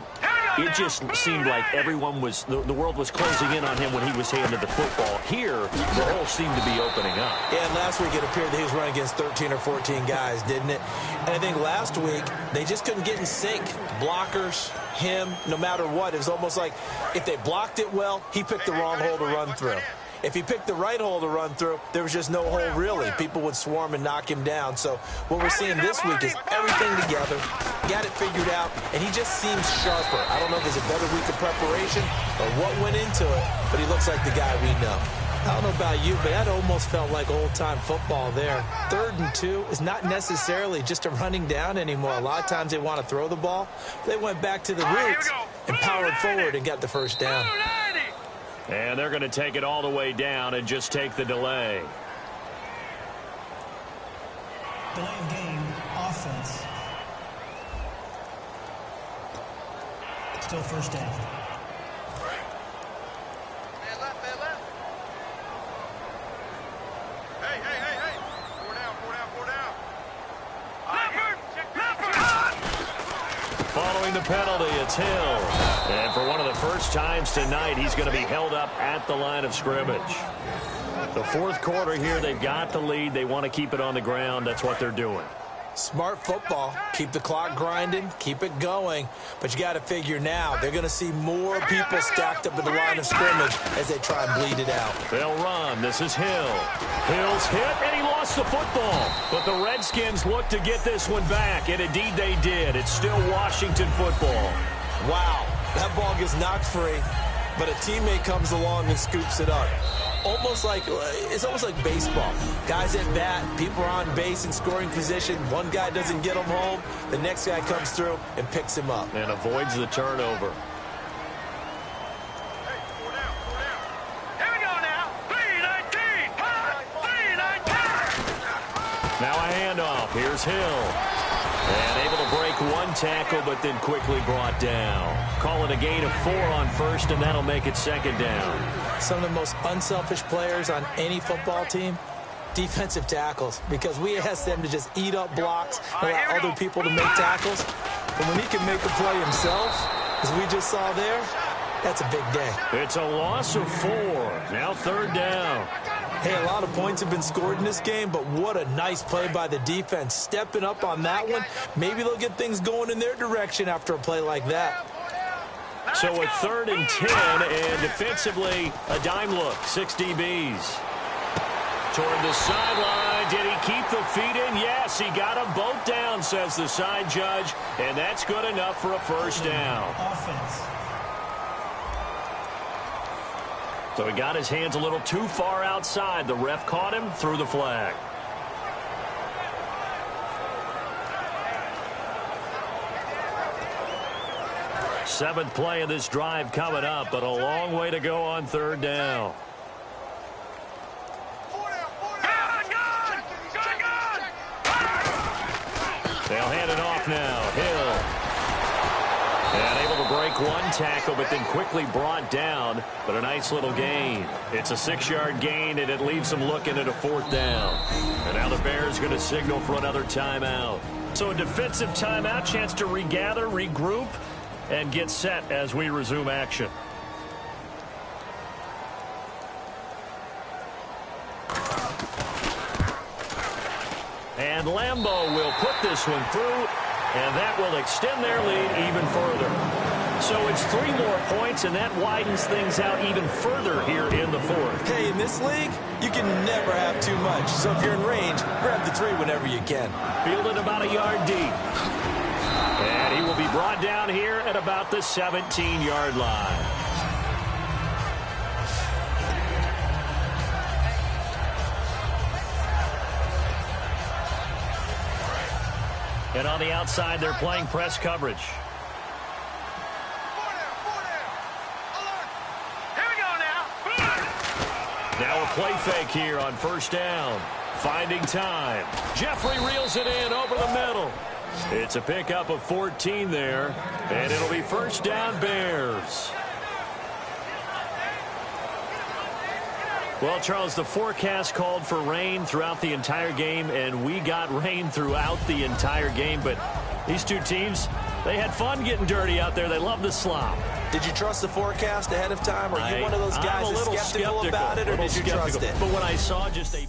it just seemed like everyone was, the world was closing in on him when he was handed the football. Here, the hole seemed to be opening up. Yeah, and last week it appeared that he was running against 13 or 14 guys, didn't it? And I think last week, they just couldn't get in sync. Blockers, him, no matter what. It was almost like if they blocked it well, he picked the wrong hole to run through. If he picked the right hole to run through, there was just no hole really. People would swarm and knock him down. So what we're seeing this week is everything together, got it figured out, and he just seems sharper. I don't know if there's a better week of preparation or what went into it, but he looks like the guy we know. I don't know about you, but that almost felt like old-time football there. 3rd and 2 is not necessarily just a running down anymore. A lot of times they want to throw the ball. They went back to the roots and powered forward and got the first down. And they're going to take it all the way down and just take the delay. Delay of game, offense. Still first down. Following the penalty, it's Hill. And for one of the first times tonight, he's going to be held up at the line of scrimmage. The 4th quarter here, they've got the lead. They want to keep it on the ground. That's what they're doing. Smart football. Keep the clock grinding. Keep it going. But you got to figure now, they're going to see more people stacked up at the line of scrimmage as they try and bleed it out. They'll run. This is Hill. Hill's hit, and he lost the football. But the Redskins look to get this one back, and indeed they did. It's still Washington football. Wow. That ball gets knocked free, but a teammate comes along and scoops it up. It's almost like baseball. Guys at bat, people are on base in scoring position. One guy doesn't get him home. The next guy comes through and picks him up. And avoids the turnover. Here we go now. 3-19. 3-19. Now a handoff. Here's Hill. And able to break one tackle, but then quickly brought down. Call it a gain of 4 on 1st, and that'll make it 2nd down. Some of the most unselfish players on any football team, defensive tackles, because we ask them to just eat up blocks and allow other people to make tackles. But when he can make a play himself, as we just saw there, that's a big day. It's a loss of 4. Now 3rd down. Hey, a lot of points have been scored in this game, but what a nice play by the defense. Stepping up on that one, maybe they'll get things going in their direction after a play like that. So a 3rd and 10, and defensively, a dime look. 6 DBs. Toward the sideline. Did he keep the feet in? Yes, he got them both down, says the side judge, and that's good enough for a first down. Offense. So he got his hands a little too far outside. The ref caught him, threw the flag. Seventh play of this drive coming up, but a long way to go on 3rd down. They'll hand it off now. Hill. And able to break one tackle, but then quickly brought down. But a nice little gain. It's a 6-yard gain, and it leaves them looking at a 4th down. And now the Bears going to signal for another timeout. So a defensive timeout, chance to regather, regroup, and get set as we resume action. And Lambeau will put this one through, and that will extend their lead even further. So it's 3 more points, and that widens things out even further here in the fourth. Hey, in this league, you can never have too much. So if you're in range, grab the 3 whenever you can. Fielded about a yard deep. And he will be brought down here at about the 17-yard line. And on the outside, they're playing press coverage. Now a play fake here on first down. Finding time. Jeffrey reels it in over the middle. It's a pickup of 14 there, and it'll be first down Bears. Well, Charles, the forecast called for rain throughout the entire game, and we got rain throughout the entire game. But these two teams, they had fun getting dirty out there. They love the slop. Did you trust the forecast ahead of time? Are you one of those guys that's skeptical about it, or did you trust it? But when I saw just a